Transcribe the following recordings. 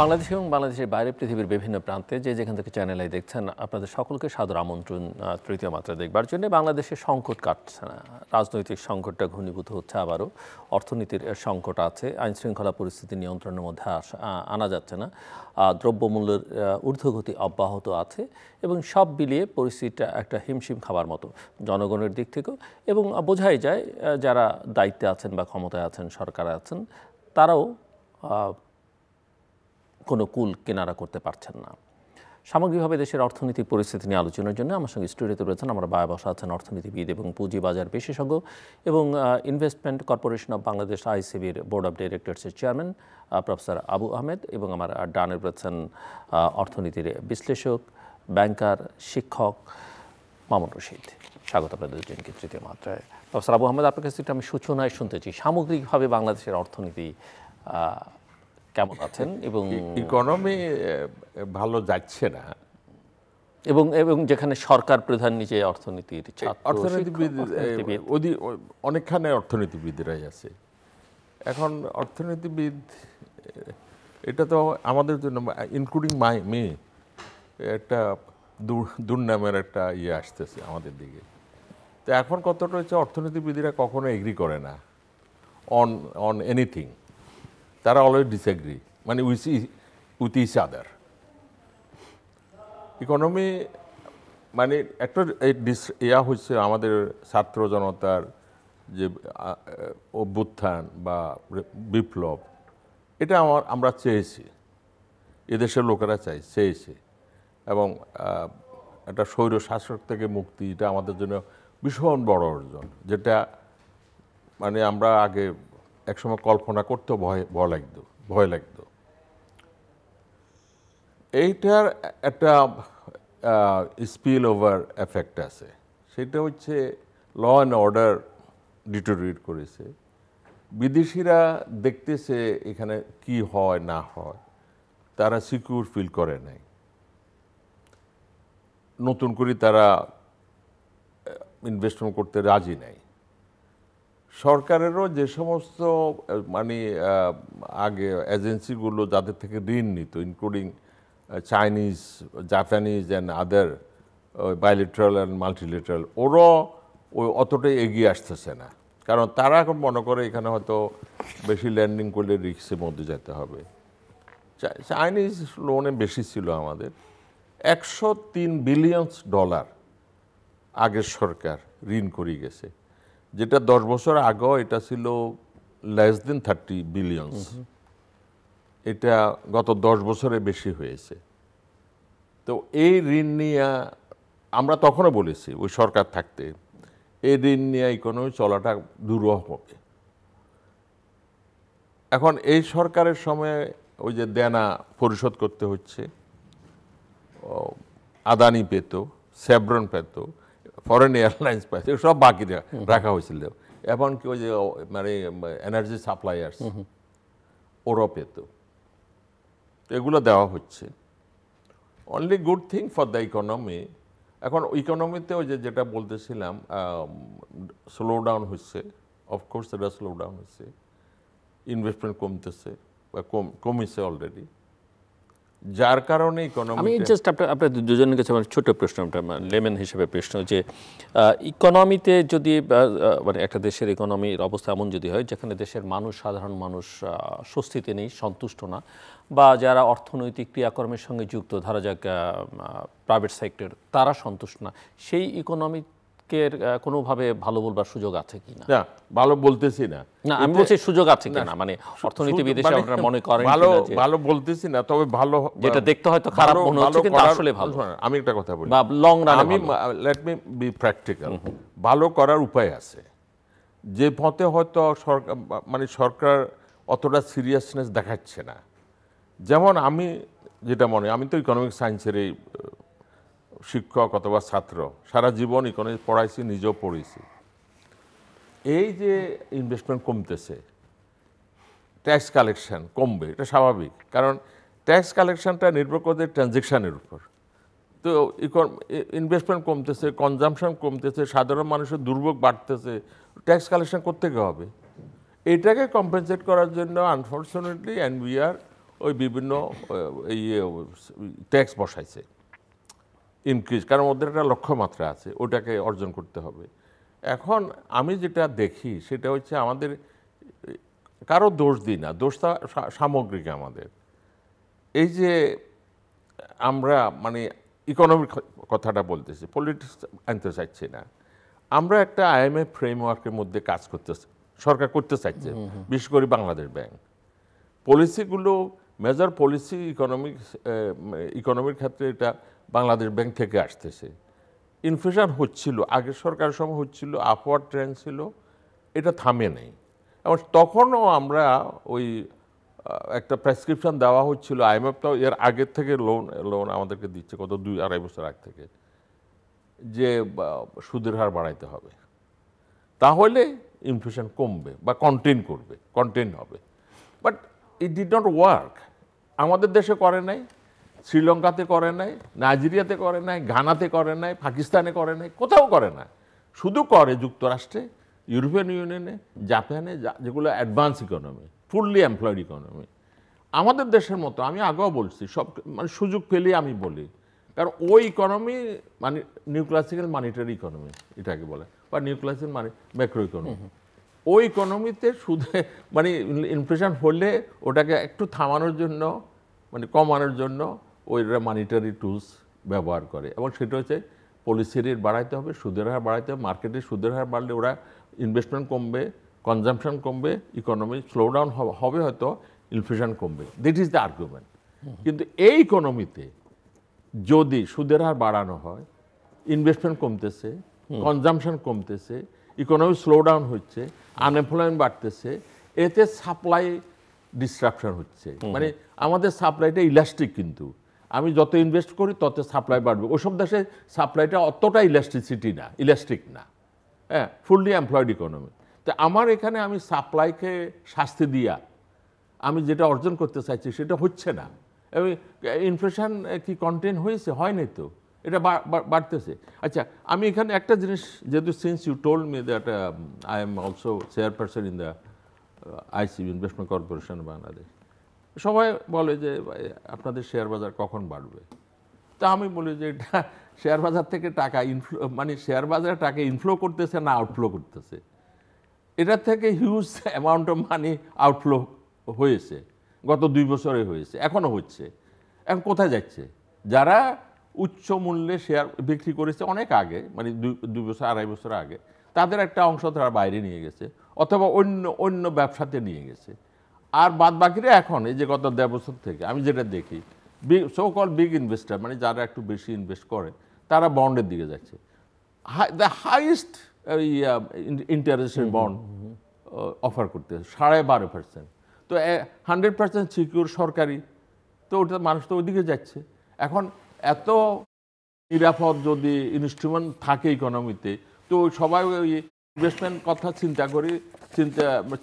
বাংলাদেশ এবং বাংলাদেশের বাইরে পৃথিবীর বিভিন্ন প্রান্তে যেখান থেকে চ্যানেল আই দেখছেন আপনাদের সকলকে সাদর আমন্ত্রণ তৃতীয় মাত্রা দেখবার জন্য। বাংলাদেশের সংকট কাটছে না, রাজনৈতিক সংকটটা ঘনীভূত হচ্ছে, আবারও অর্থনীতির সংকট আছে, আইন শৃঙ্খলা পরিস্থিতি নিয়ন্ত্রণের মধ্যে আনা যাচ্ছে না, দ্রব্যমূল্যের ঊর্ধ্বগতি অব্যাহত আছে এবং সব মিলিয়ে পরিস্থিতিটা একটা হিমশিম খাবার মতো জনগণের দিক থেকেও। এবং বোঝাই যায় যারা দায়িত্বে আছেন বা ক্ষমতায় আছেন, সরকারে আছেন, তারাও কোনো কুল কেনারা করতে পারছেন না। সামগ্রিকভাবে দেশের অর্থনৈতিক পরিস্থিতি নিয়ে আলোচনার জন্য আমার সঙ্গে স্টুডিওতে রয়েছেন আমার বায়া বসা আছেন অর্থনীতিবিদ এবং পুঁজিবাজার বিশেষজ্ঞ এবং ইনভেস্টমেন্ট কর্পোরেশন অব বাংলাদেশ আইসিবির বোর্ড অব ডিরেক্টরসের চেয়ারম্যান প্রফেসর আবু আহমেদ এবং আমার ডানে রয়েছেন অর্থনীতির বিশ্লেষক, ব্যাংকার, শিক্ষক মামুন রশিদ। স্বাগত আপনাদের দুজনকে তৃতীয় মাত্রায়। প্রফেসর আবু আহমেদ, আপনার কাছ থেকে আমি সূচনায় শুনতে চাই সামগ্রিকভাবে বাংলাদেশের অর্থনীতি কেমন আছেন এবং ইকোনমি ভালো যাচ্ছে না, এবং এবং যেখানে সরকার প্রধান নিজে অর্থনীতির অর্থনীতিবিদ অনেকখানে অর্থনীতিবিদরাই আছে। এখন অর্থনীতিবিদ এটা তো আমাদের জন্য ইনক্লুডিং মি একটা দুর্নামের একটা ইয়ে আসতেছে আমাদের দিকে। তো এখন কতটা হচ্ছে অর্থনীতিবিদরা কখনো এগ্রি করে না অন এনিথিং, তারা অলওয়েজ ডিসএগ্রি, মানে উইথ ইচ আদার। ইকোনমি মানে একটা ইয়া হচ্ছে আমাদের ছাত্র জনতার যে অভ্যুত্থান বা বিপ্লব, এটা আমরা চেয়েছি, এদেশের লোকেরা চেয়েছে, এবং একটা স্বৈর শাসক থেকে মুক্তি, এটা আমাদের জন্য ভীষণ বড় অর্জন, যেটা মানে আমরা আগে একসময় কল্পনা করতেও ভয় লাগতো। এইটার একটা স্পিল ওভার এফেক্ট আছে, সেটা হচ্ছে ল অ্যান্ড অর্ডার ডিটোরিয়েট করেছে। বিদেশিরা দেখতেছে এখানে কি হয় না হয়, তারা সিকিউর ফিল করে নাই, নতুন করে তারা ইনভেস্টমেন্ট করতে রাজি নাই। সরকারেরও যে সমস্ত মানে আগে এজেন্সিগুলো যাদের থেকে ঋণ নিত, including Chinese, Japanese and other bilateral and multilateral, ওরাও ওই অতটাই এগিয়ে আসতেছে না, কারণ তারা এখন মনে করে এখানে হয়তো বেশি ল্যান্ডিং করলে রিস্কের মধ্যে যেতে হবে। চাইনিজ লোনে বেশি ছিল আমাদের, $103 বিলিয়ন আগের সরকার ঋণ করে গেছে, যেটা 10 বছর আগেও এটা ছিল লেস দেন 30 বিলিয়ন। এটা গত 10 বছরে বেশি হয়েছে। তো এই ঋণ নিয়ে আমরা তখনও বলেছি, ওই সরকার থাকতে এই ঋণ নিয়ে ইকোনমি চলাটা দুরূহ হবে। এখন এই সরকারের সময় ওই যে দেনা পরিশোধ করতে হচ্ছে, আদানি পেত, সেভরন পেত, ফরেন এয়ারলাইন্স পেত, সব বাকি রাখা হয়েছিল। এমনকি ওই যে মানে এনার্জি সাপ্লায়ার্স ওরা পেত, এগুলো দেওয়া হচ্ছে। Only good thing for the economy. এখন ইকোনমিতে ওই যেটা বলতেছিলাম, স্লো ডাউন হচ্ছে, অফকোর্স এটা স্লো ডাউন হচ্ছে, ইনভেস্টমেন্ট কমতেছে বা কমেছে অলরেডি, যার কারণে ইকোনমি। আমি জাস্ট আপনার দুজনের কাছে আমার ছোট প্রশ্ন, লেমেন হিসেবে প্রশ্ন, যে ইকোনমিতে যদি মানে একটা দেশের ইকোনমির অবস্থা এমন যদি হয় যেখানে দেশের মানুষ, সাধারণ মানুষ স্বস্তিতে নেই, সন্তুষ্ট না, বা যারা অর্থনৈতিক ক্রিয়াকর্মের সঙ্গে যুক্ত, ধরা যাক প্রাইভেট সেক্টর, তারা সন্তুষ্ট না, সেই ইকোনমিকে কোনোভাবে ভালো বলবার সুযোগ আছে কি না? না, ভালো বলতেছি না, না আমি বলছি সুযোগ আছে কিনা, মানে অর্থনীতিবিদ হিসেবে আপনারা মনে করেন ভালো বলতেছি না, তবে ভালো, যেটা দেখতে হয়তো খারাপ মনে হচ্ছে কিন্তু আসলে ভালো। আমি একটা কথা বলি, বা লং রানে আমি লেট মি বি প্র্যাকটিক্যাল। ভালো করার উপায় আছে, যে পথে হয়তো সরকার মানে সরকার অতটা সিরিয়াসনেস দেখাচ্ছে না। যেমন আমি যেটা আমি তো ইকোনমিক সায়েন্সের এই শিক্ষক অথবা ছাত্র, সারা জীবন ইকোনমিক্স পড়াইছি, নিজেও পড়েছি। এই যে ইনভেস্টমেন্ট কমতেছে, ট্যাক্স কালেকশন কমবে, এটা স্বাভাবিক, কারণ ট্যাক্স কালেকশনটা নির্ভর করছে ট্রানজ্যাকশানের উপর। তো ইনভেস্টমেন্ট কমতেছে, কনজামশন কমতেছে, সাধারণ মানুষের দুর্ভোগ বাড়তেছে, ট্যাক্স কালেকশন করতে হবে। এটাকে কম্পেনসেট করার জন্য আনফর্চুনেটলি অ্যান্ড উই আর ওই বিভিন্ন এই ট্যাক্স বসাইছে ইনক্রিজ, কারণ ওদের একটা লক্ষ্যমাত্রা আছে, ওটাকে অর্জন করতে হবে। এখন আমি যেটা দেখি সেটা হচ্ছে আমাদের কারো দোষ দিই না, দোষটা সামগ্রিক আমাদের। এই যে আমরা মানে ইকোনমিক কথাটা বলতেছি, পলিটিক্স আনতে চাইছি না, আমরা একটা IMF ফ্রেমওয়ার্কের মধ্যে কাজ করতে সরকার করতে চাইছে, বিশেষ করে বাংলাদেশ ব্যাংক। পলিসিগুলো মেজর পলিসি ইকোনমির ক্ষেত্রে এটা বাংলাদেশ ব্যাংক থেকে আসতেছে। ইনফ্লেশন হচ্ছিল, আগের সরকারের সময় হচ্ছিল, আপওয়ার্ড ট্রেন্ড ছিল, এটা থামে নেই। এবং তখনও আমরা ওই একটা প্রেসক্রিপশন দেওয়া হচ্ছিল, IMF তো এর আগের থেকে লোন আমাদেরকে দিচ্ছে, কত 2-2.5 বছর আগ থেকে, যে সুদের হার বাড়াইতে হবে, তাহলে ইনফ্লেশন কমবে বা কন্টেন হবে। But it did not work. আমাদের দেশে করে নাই, শ্রীলঙ্কাতে করে নাই, নাইজেরিয়াতে করে নাই, ঘানাতে করে নাই, পাকিস্তানে করে নাই, কোথাও করে না। শুধু করে যুক্তরাষ্ট্রে, ইউরোপিয়ান ইউনিয়নে, জাপানে, যেগুলো advance economy, fully employed economy. আমাদের দেশের মতো, আমি আগেও বলছি, সব মানে সুযোগ পেলেই আমি বলি, কারণ ওই ইকোনমি মানে নিউক্লাসিক্যাল মনিটারি ইকোনমি এটাকে বলে, বা নিউক্লাসিক্যাল ম্যাক্রো ইকোনমি। ওই ইকোনমিতে সুদে মানে ইনফ্লেশন হলে ওটাকে একটু থামানোর জন্য, মানে কমানোর জন্য ওইরা মনিটারি টুলস ব্যবহার করে, এবং সেটা হচ্ছে পলিসি রেট বাড়াইতে হবে, সুদের হার বাড়াইতে হবে। মার্কেটে সুদের হার বাড়লে ওরা ইনভেস্টমেন্ট কমবে, কনজাম্পশন কমবে, ইকোনমি স্লো ডাউন হবে, হয়তো ইনফ্লেশন কমবে। That is the argument. কিন্তু এই ইকোনমিতে যদি সুদের হার বাড়ানো হয়, ইনভেস্টমেন্ট কমতেছে, কনজাম্পশন কমতেছে, ইকোনমি স্লো ডাউন হচ্ছে, আনএমপ্লয়মেন্ট বাড়তেছে, এতে সাপ্লাই ডিসরাপশন হচ্ছে। মানে আমাদের সাপ্লাইটা ইলাস্টিক, কিন্তু আমি যত ইনভেস্ট করি তত সাপ্লাই বাড়বে। ওইসব দেশে সাপ্লাইটা অতটা ইলাস্টিক না, হ্যাঁ, ফুললি এমপ্লয়েড ইকোনমি। তো আমার এখানে আমি সাপ্লাইকে শাস্তি দিয়া আমি যেটা অর্জন করতে চাইছি সেটা হচ্ছে না। এবং ইনফ্লেশন কি কন্টেন হয়েছে? হয়নি তো, এটা বাড়তেছে। আচ্ছা, আমি এখানে একটা জিনিস, যেহেতু since you told me that I am also chairperson in the ICB investment corporation Bangladesh, সবাই বলে যে আপনাদের শেয়ার বাজার কখন বাড়বে। তা আমি বলি যে এটা শেয়ার বাজার থেকে টাকা মানে শেয়ার বাজারে টাকা ইনফ্লো করতেছে না আউটফ্লো করতেছে, এটার থেকে huge amount of money outflow হয়েছে, গত 2 বছরে হয়েছে, এখনও হচ্ছে। এখন কোথায় যাচ্ছে? যারা উচ্চ মূল্যে শেয়ার বিক্রি করেছে অনেক আগে, মানে 2 বছর 2.5 বছর আগে, তাদের একটা অংশ তারা বাইরে নিয়ে গেছে, অথবা অন্য ব্যবসাতে নিয়ে গেছে। আর বাদ বাকিরা এখন এই যে গত 1.5 বছর থেকে আমি যেটা দেখি, সো কল বিগ ইনভেস্টার, মানে যারা একটু বেশি ইনভেস্ট করে, তারা বন্ডের দিকে যাচ্ছে। The highest interested bond offer করতেছে 12.5%। তো 100% সিকিউর সরকারি, তো ওটা মানুষ তো ওইদিকে যাচ্ছে। এখন এত নিরাপদ যদি ইনস্ট্রুমেন্ট থাকে ইকোনমিতে, তো সবাই ওই ইনভেস্টমেন্ট কথা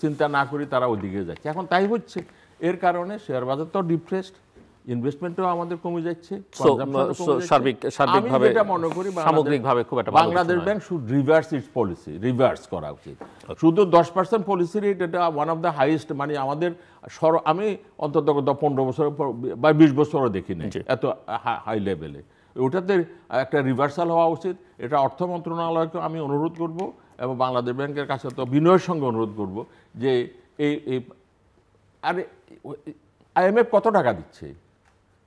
চিন্তা না করি তারা ওইদিকে যাচ্ছে। এখন তাই হচ্ছে, এর কারণে শেয়ার বাজার তো ডিপ্রেসড, ইনভেস্টমেন্টও আমাদের কমে যাচ্ছে। সার্বিকভাবে মনে করি সামগ্রিকভাভাবে খুব একটা Bangladesh bank should reverse its policy, reverse করা উচিত। শুধু 10% পলিসি রেট, এটা ওয়ান অফ দ্য হাইয়েস্ট, মানে আমাদের আমি অন্তত 15 বছর বা 20 বছরও দেখি না এত হাই লেভেলে। ওটাতে একটা রিভার্সাল হওয়া উচিত। এটা অর্থ মন্ত্রণালয়কে আমি অনুরোধ করব, এবং বাংলাদেশ ব্যাংকের কাছে তো বিনয়ের সঙ্গে অনুরোধ করব যে এই আরে IMF কত টাকা দিচ্ছে?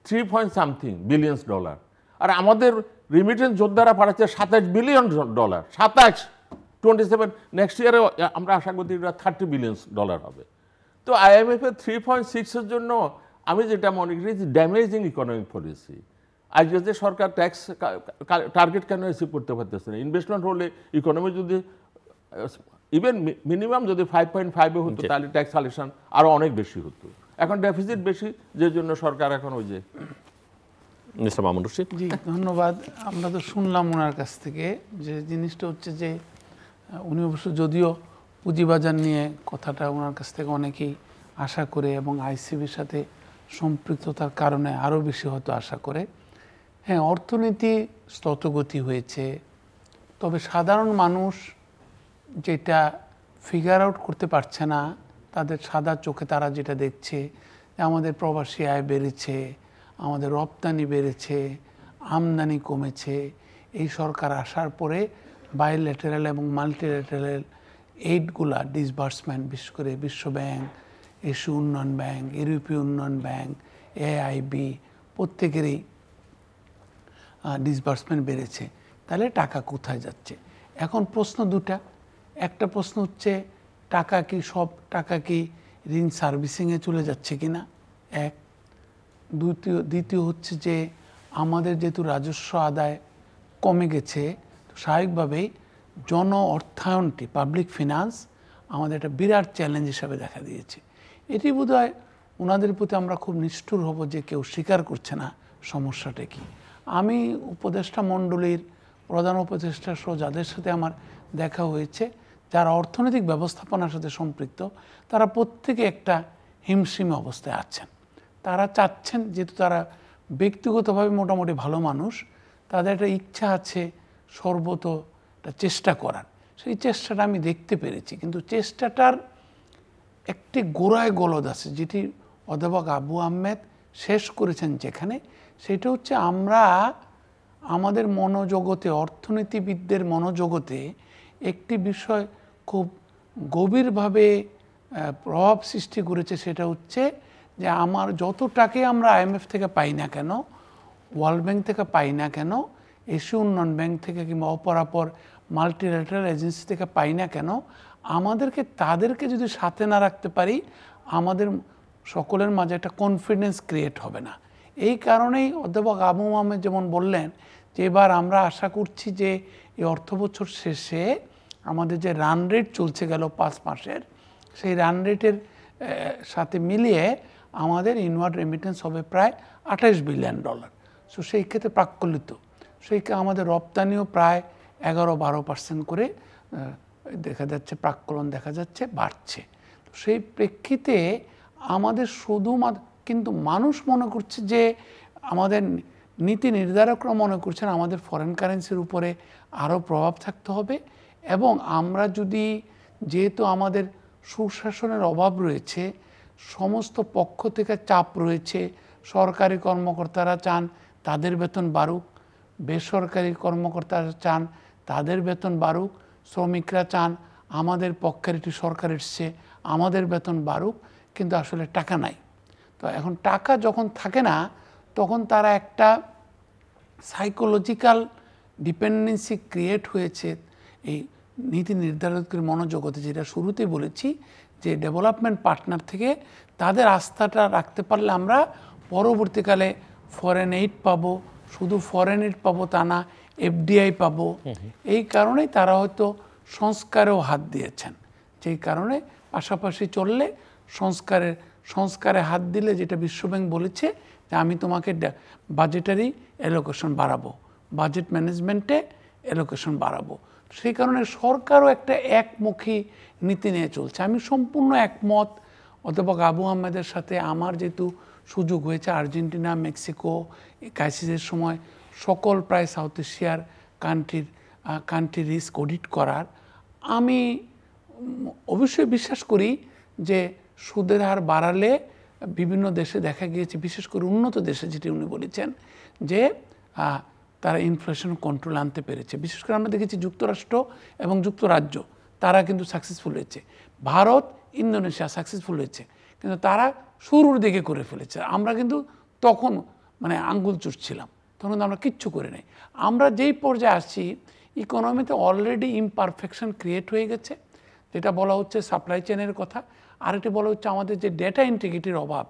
3.something billion dollar. আর আমাদের রিমিটেন্স যোদ্ধারা পাঠাচ্ছে $27 বিলিয়ন। 27 নেক্সট ইয়ারে আমরা আশা করি এটা $30 বিলিয়ন হবে। তো IMF এর 3.6 জন্য আমি যেটা মনে করি ড্যামেজিং ইকোনমিক পলিসি। আজকে যে সরকার ট্যাক্স টার্গেট কেন অ্যাচিভ করতে পারতেছে না? ইনভেস্টমেন্ট হলে ইকোনমি যদি ইভেন মিনিমাম যদি 5.5 হতো, তাহলে ট্যাক্স কালেকশন আরও অনেক বেশি হতো। এখন ডেফিসিট বেশি, যে জন্য সরকার এখন ওই যে। মিস্টার মামুন রশিদ। জি, ধন্যবাদ। আমরা তো শুনলাম ওনার কাছ থেকে যে জিনিসটা হচ্ছে যে উনি অবশ্য যদিও পুঁজিবাজার নিয়ে কথাটা ওনার কাছ থেকে অনেকেই আশা করে, এবং ICBর সাথে সম্পৃক্ততার কারণে আরও বেশি হয়তো আশা করে। হ্যাঁ, অর্থনীতি স্রোতগতি হয়েছে, তবে সাধারণ মানুষ যেটা ফিগার আউট করতে পারছে না, তাদের সাদা চোখে তারা যেটা দেখছে, আমাদের প্রবাসী আয় বেড়েছে, আমাদের রপ্তানি বেড়েছে, আমদানি কমেছে। এই সরকার আসার পরে বাইলেটারাল এবং মাল্টিলেটারাল এইডগুলা ডিসবার্সমেন্ট, বিশেষ করে বিশ্ব ব্যাংক, এশীয় উন্নয়ন ব্যাংক, ইউরোপীয় উন্নয়ন ব্যাংক, AIB প্রত্যেকেরই ডিসবার্সমেন্ট বেড়েছে। তাহলে টাকা কোথায় যাচ্ছে? এখন প্রশ্ন দুটা। একটা প্রশ্ন হচ্ছে টাকা কি সব টাকা কি ঋণ সার্ভিসিংয়ে চলে যাচ্ছে কিনা, এক। দ্বিতীয় হচ্ছে যে আমাদের যেহেতু রাজস্ব আদায় কমে গেছে, তো স্বাভাবিকভাবেই জন অর্থায়নটি, পাবলিক ফিনান্স আমাদের একটা বিরাট চ্যালেঞ্জ হিসাবে দেখা দিয়েছে। এটি বোধহয় ওনাদের প্রতি আমরা খুব নিষ্ঠুর হব যে কেউ স্বীকার করছে না সমস্যাটা কি। আমি উপদেষ্টা মণ্ডলীর প্রধান উপদেষ্টা সহ যাদের সাথে আমার দেখা হয়েছে, যারা অর্থনৈতিক ব্যবস্থাপনার সাথে সম্পৃক্ত, তারা প্রত্যেকে একটা হিমশিম অবস্থায় আছেন। তারা চাচ্ছেন, যেহেতু তারা ব্যক্তিগতভাবে মোটামুটি ভালো মানুষ, তাদের একটা ইচ্ছা আছে সর্বতটা চেষ্টা করার। সেই চেষ্টাটা আমি দেখতে পেরেছি, কিন্তু চেষ্টাটার একটি গোড়ায় গলদ আছে, যেটি অধ্যাপক আবু আহমেদ শেষ করেছেন যেখানে, সেটা হচ্ছে আমরা আমাদের মনোজগতে, অর্থনীতিবিদদের মনোজগতে একটি বিষয় খুব গভীরভাবে প্রভাব সৃষ্টি করেছে। সেটা হচ্ছে যে আমার যত টাকা আমরা IMF থেকে পাই না কেন, ওয়ার্ল্ড ব্যাংক থেকে পাই না কেন, এশীয় উন্নয়ন ব্যাংক থেকে কিংবা অপরাপর মাল্টিল্যাটারাল এজেন্সি থেকে পাই না কেন, তাদেরকে যদি সাথে না রাখতে পারি, আমাদের সকলের মাঝে একটা কনফিডেন্স ক্রিয়েট হবে না। এই কারণেই অধ্যাপক আবু আহমেদ যেমন বললেন যে এবার আমরা আশা করছি যে এই অর্থবছর শেষে আমাদের যে রান রেট চলছে গেল 5 মাসের, সেই রান রেটের সাথে মিলিয়ে আমাদের ইনওয়ার্ড রেমিটেন্স হবে প্রায় $28 বিলিয়ন। সো সেই ক্ষেত্রে প্রাক্কলিত, সেই আমাদের রপ্তানিও প্রায় 11-12% করে দেখা যাচ্ছে, প্রাক্কলন দেখা যাচ্ছে বাড়ছে। তো সেই প্রেক্ষিতে আমাদের কিন্তু মানুষ মনে করছে যে, আমাদের নীতি নির্ধারকরা মনে করছেন আমাদের ফরেন কারেন্সির উপরে আরও প্রভাব থাকতে হবে, এবং আমরা যদি, যেহেতু আমাদের সুশাসনের অভাব রয়েছে, সমস্ত পক্ষ থেকে চাপ রয়েছে, সরকারি কর্মকর্তারা চান তাদের বেতন বাড়ুক, বেসরকারি কর্মকর্তারা চান তাদের বেতন বাড়ুক, শ্রমিকরা চান আমাদের পক্ষের একটি সরকারের চেয়ে আমাদের বেতন বাড়ুক, কিন্তু আসলে টাকা নাই। তো এখন টাকা যখন থাকে না, তখন তারা একটা সাইকোলজিক্যাল ডিপেন্ডেন্সি ক্রিয়েট হয়েছে এই নীতি নির্ধারকের মনোজগতে, যেটা শুরুতেই বলেছি যে ডেভেলপমেন্ট পার্টনার থেকে তাদের আস্থাটা রাখতে পারলে আমরা পরবর্তীকালে ফরেন এইড পাবো। শুধু ফরেন এইড পাবো তা না, FDI পাবো। এই কারণেই তারা হয়তো সংস্কারেও হাত দিয়েছেন, যেই কারণে পাশাপাশি চললে সংস্কারে হাত দিলে, যেটা বিশ্বব্যাংক বলেছে যে আমি তোমাকে বাজেটারি অ্যালোকেশন বাড়াবো, বাজেট ম্যানেজমেন্টে অ্যালোকেশন বাড়াবো। সেই কারণে সরকারও একটা একমুখী নীতি নিয়ে চলছে। আমি সম্পূর্ণ একমত অধ্যাপক আবু আহমেদের সাথে। আমার যেহেতু সুযোগ হয়েছে আর্জেন্টিনা, মেক্সিকো ক্রাইসিসের সময় সকল প্রায় সাউথ এশিয়ার কান্ট্রি রিস্ক অডিট করার, আমি অবশ্যই বিশ্বাস করি যে সুদের হার বাড়ালে বিভিন্ন দেশে দেখা গিয়েছে, বিশেষ করে উন্নত দেশে, যেটি উনি বলেছেন যে তারা ইনফ্লেশন কন্ট্রোল আনতে পেরেছে। বিশেষ করে আমরা দেখেছি যুক্তরাষ্ট্র এবং যুক্তরাজ্য, তারা কিন্তু সাকসেসফুল হয়েছে। ভারত, ইন্দোনেশিয়া সাকসেসফুল হয়েছে, কিন্তু তারা শুরুর দিকে করে ফেলেছে। আমরা কিন্তু তখন আঙ্গুল চুষছিলাম, তখন আমরা কিচ্ছু করে নাই। আমরা যেই পর্যায়ে আসছি, ইকোনমিতে অলরেডি ইমপারফেকশন ক্রিয়েট হয়ে গেছে, যেটা বলা হচ্ছে সাপ্লাই চেনের কথা। আরেকটি বলা হচ্ছে আমাদের যে ডেটা ইন্টিগ্রিটির অভাব।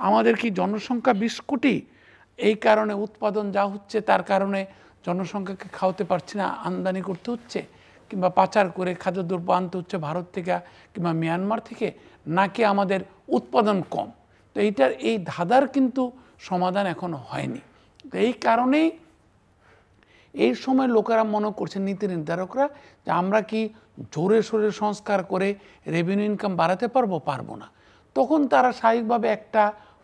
আমাদের কি জনসংখ্যা 20 কোটি, এই কারণে উৎপাদন যা হচ্ছে তার কারণে জনসংখ্যাকে খাওয়াতে পারছি না, আমদানি করতে হচ্ছে, কিংবা পাচার করে খাদ্যদ্রব্য আনতে হচ্ছে ভারত থেকে কিংবা মিয়ানমার থেকে, নাকি আমাদের উৎপাদন কম। তো এই ধাঁধার কিন্তু সমাধান এখনো হয়নি। তো এই কারণেই এই সময় লোকেরা মনে করছে, নীতি নির্ধারকরা, যে আমরা কি জোরে সোরে সংস্কার করে রেভিনিউ ইনকাম বাড়াতে পারবো না। তখন তারা স্বাভাবিকভাবে একটা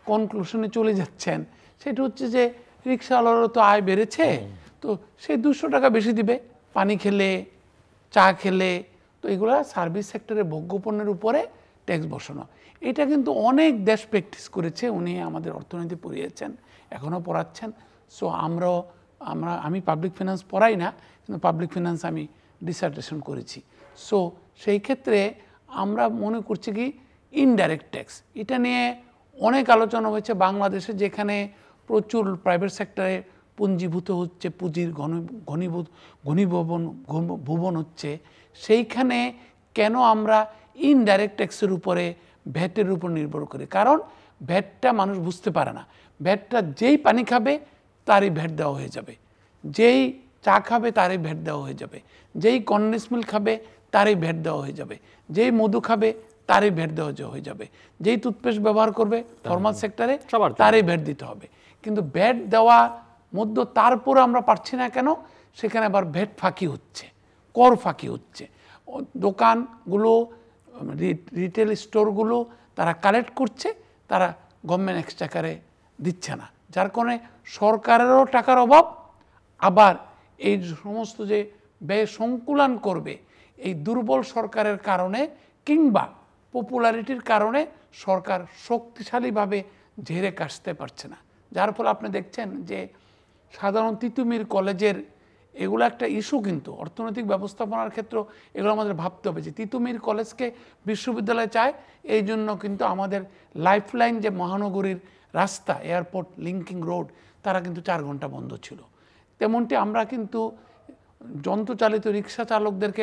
কনক্লুশনে চলে যাচ্ছেন, সেটা হচ্ছে যে রিক্সাওয়ালারও তো আয় বেড়েছে, তো সে 200 টাকা বেশি দিবে পানি খেলে, চা খেলে। তো এগুলা সার্ভিস সেক্টরে ভোগ্যপণ্যের উপরে ট্যাক্স বসানো। এটা কিন্তু অনেক দেশ প্র্যাকটিস করেছে, উনি আমাদের অর্থনীতি পড়িয়েছেন, এখনও পড়াচ্ছেন। সো আমি পাবলিক ফিনান্স পড়াই না, কিন্তু পাবলিক ফিনান্স আমি ডিসার্টেশন করেছি। সো সেই ক্ষেত্রে আমরা মনে করছি কি ইনডাইরেক্ট ট্যাক্স, এটা নিয়ে অনেক আলোচনা হয়েছে। বাংলাদেশে যেখানে প্রচুর প্রাইভেট সেক্টরে পুঞ্জীভূত হচ্ছে, পুঁজির ঘনীভবন হচ্ছে, সেইখানে কেন আমরা ইনডাইরেক্ট ট্যাক্সের উপরে ভ্যাটের উপর নির্ভর করি? কারণ ভ্যাটটা মানুষ বুঝতে পারে না। ভ্যাটটা যেই পানি খাবে তারই ভ্যাট দেওয়া হয়ে যাবে, যেই চা খাবে তারই ভ্যাট দেওয়া হয়ে যাবে, যেই কন্ডেন্স মিল্ক খাবে তারই ভ্যাট দেওয়া হয়ে যাবে, যেই মধু খাবে তারই ভ্যাট দেওয়া হয়ে যাবে, যেই টুথপেস্ট ব্যবহার করবে ফরমাল সেক্টরে তারই ভ্যাট দিতে হবে। কিন্তু ভ্যাট দেওয়া মধ্য তারপর আমরা পারছি না কেন? সেখানে আবার ভ্যাট ফাঁকি হচ্ছে, কর ফাঁকি হচ্ছে। দোকানগুলো, রিটেল স্টোরগুলো তারা কালেক্ট করছে, তারা গভর্নমেন্ট এক্সট্রাকারে দিচ্ছে না, যার কারণে সরকারেরও টাকার অভাব। আবার এই সমস্ত যে ব্যয় সংকুলন করবে, এই দুর্বল সরকারের কারণে কিংবা পপুলারিটির কারণে সরকার শক্তিশালীভাবে ঝেড়ে কাটতে পারছে না। যার ফলে আপনি দেখছেন যে সাধারণ তিতুমির কলেজের এগুলো একটা ইস্যু, কিন্তু অর্থনৈতিক ব্যবস্থাপনার ক্ষেত্রে এগুলো আমাদের ভাবতে হবে যে তিতুমির কলেজকে বিশ্ববিদ্যালয় চায়, এই জন্য কিন্তু আমাদের লাইফলাইন যে মহানগরীর রাস্তা, এয়ারপোর্ট লিঙ্কিং রোড, তারা কিন্তু 4 ঘন্টা বন্ধ ছিল। তেমনটি আমরা কিন্তু যন্ত্রচালিত রিক্সা চালকদেরকে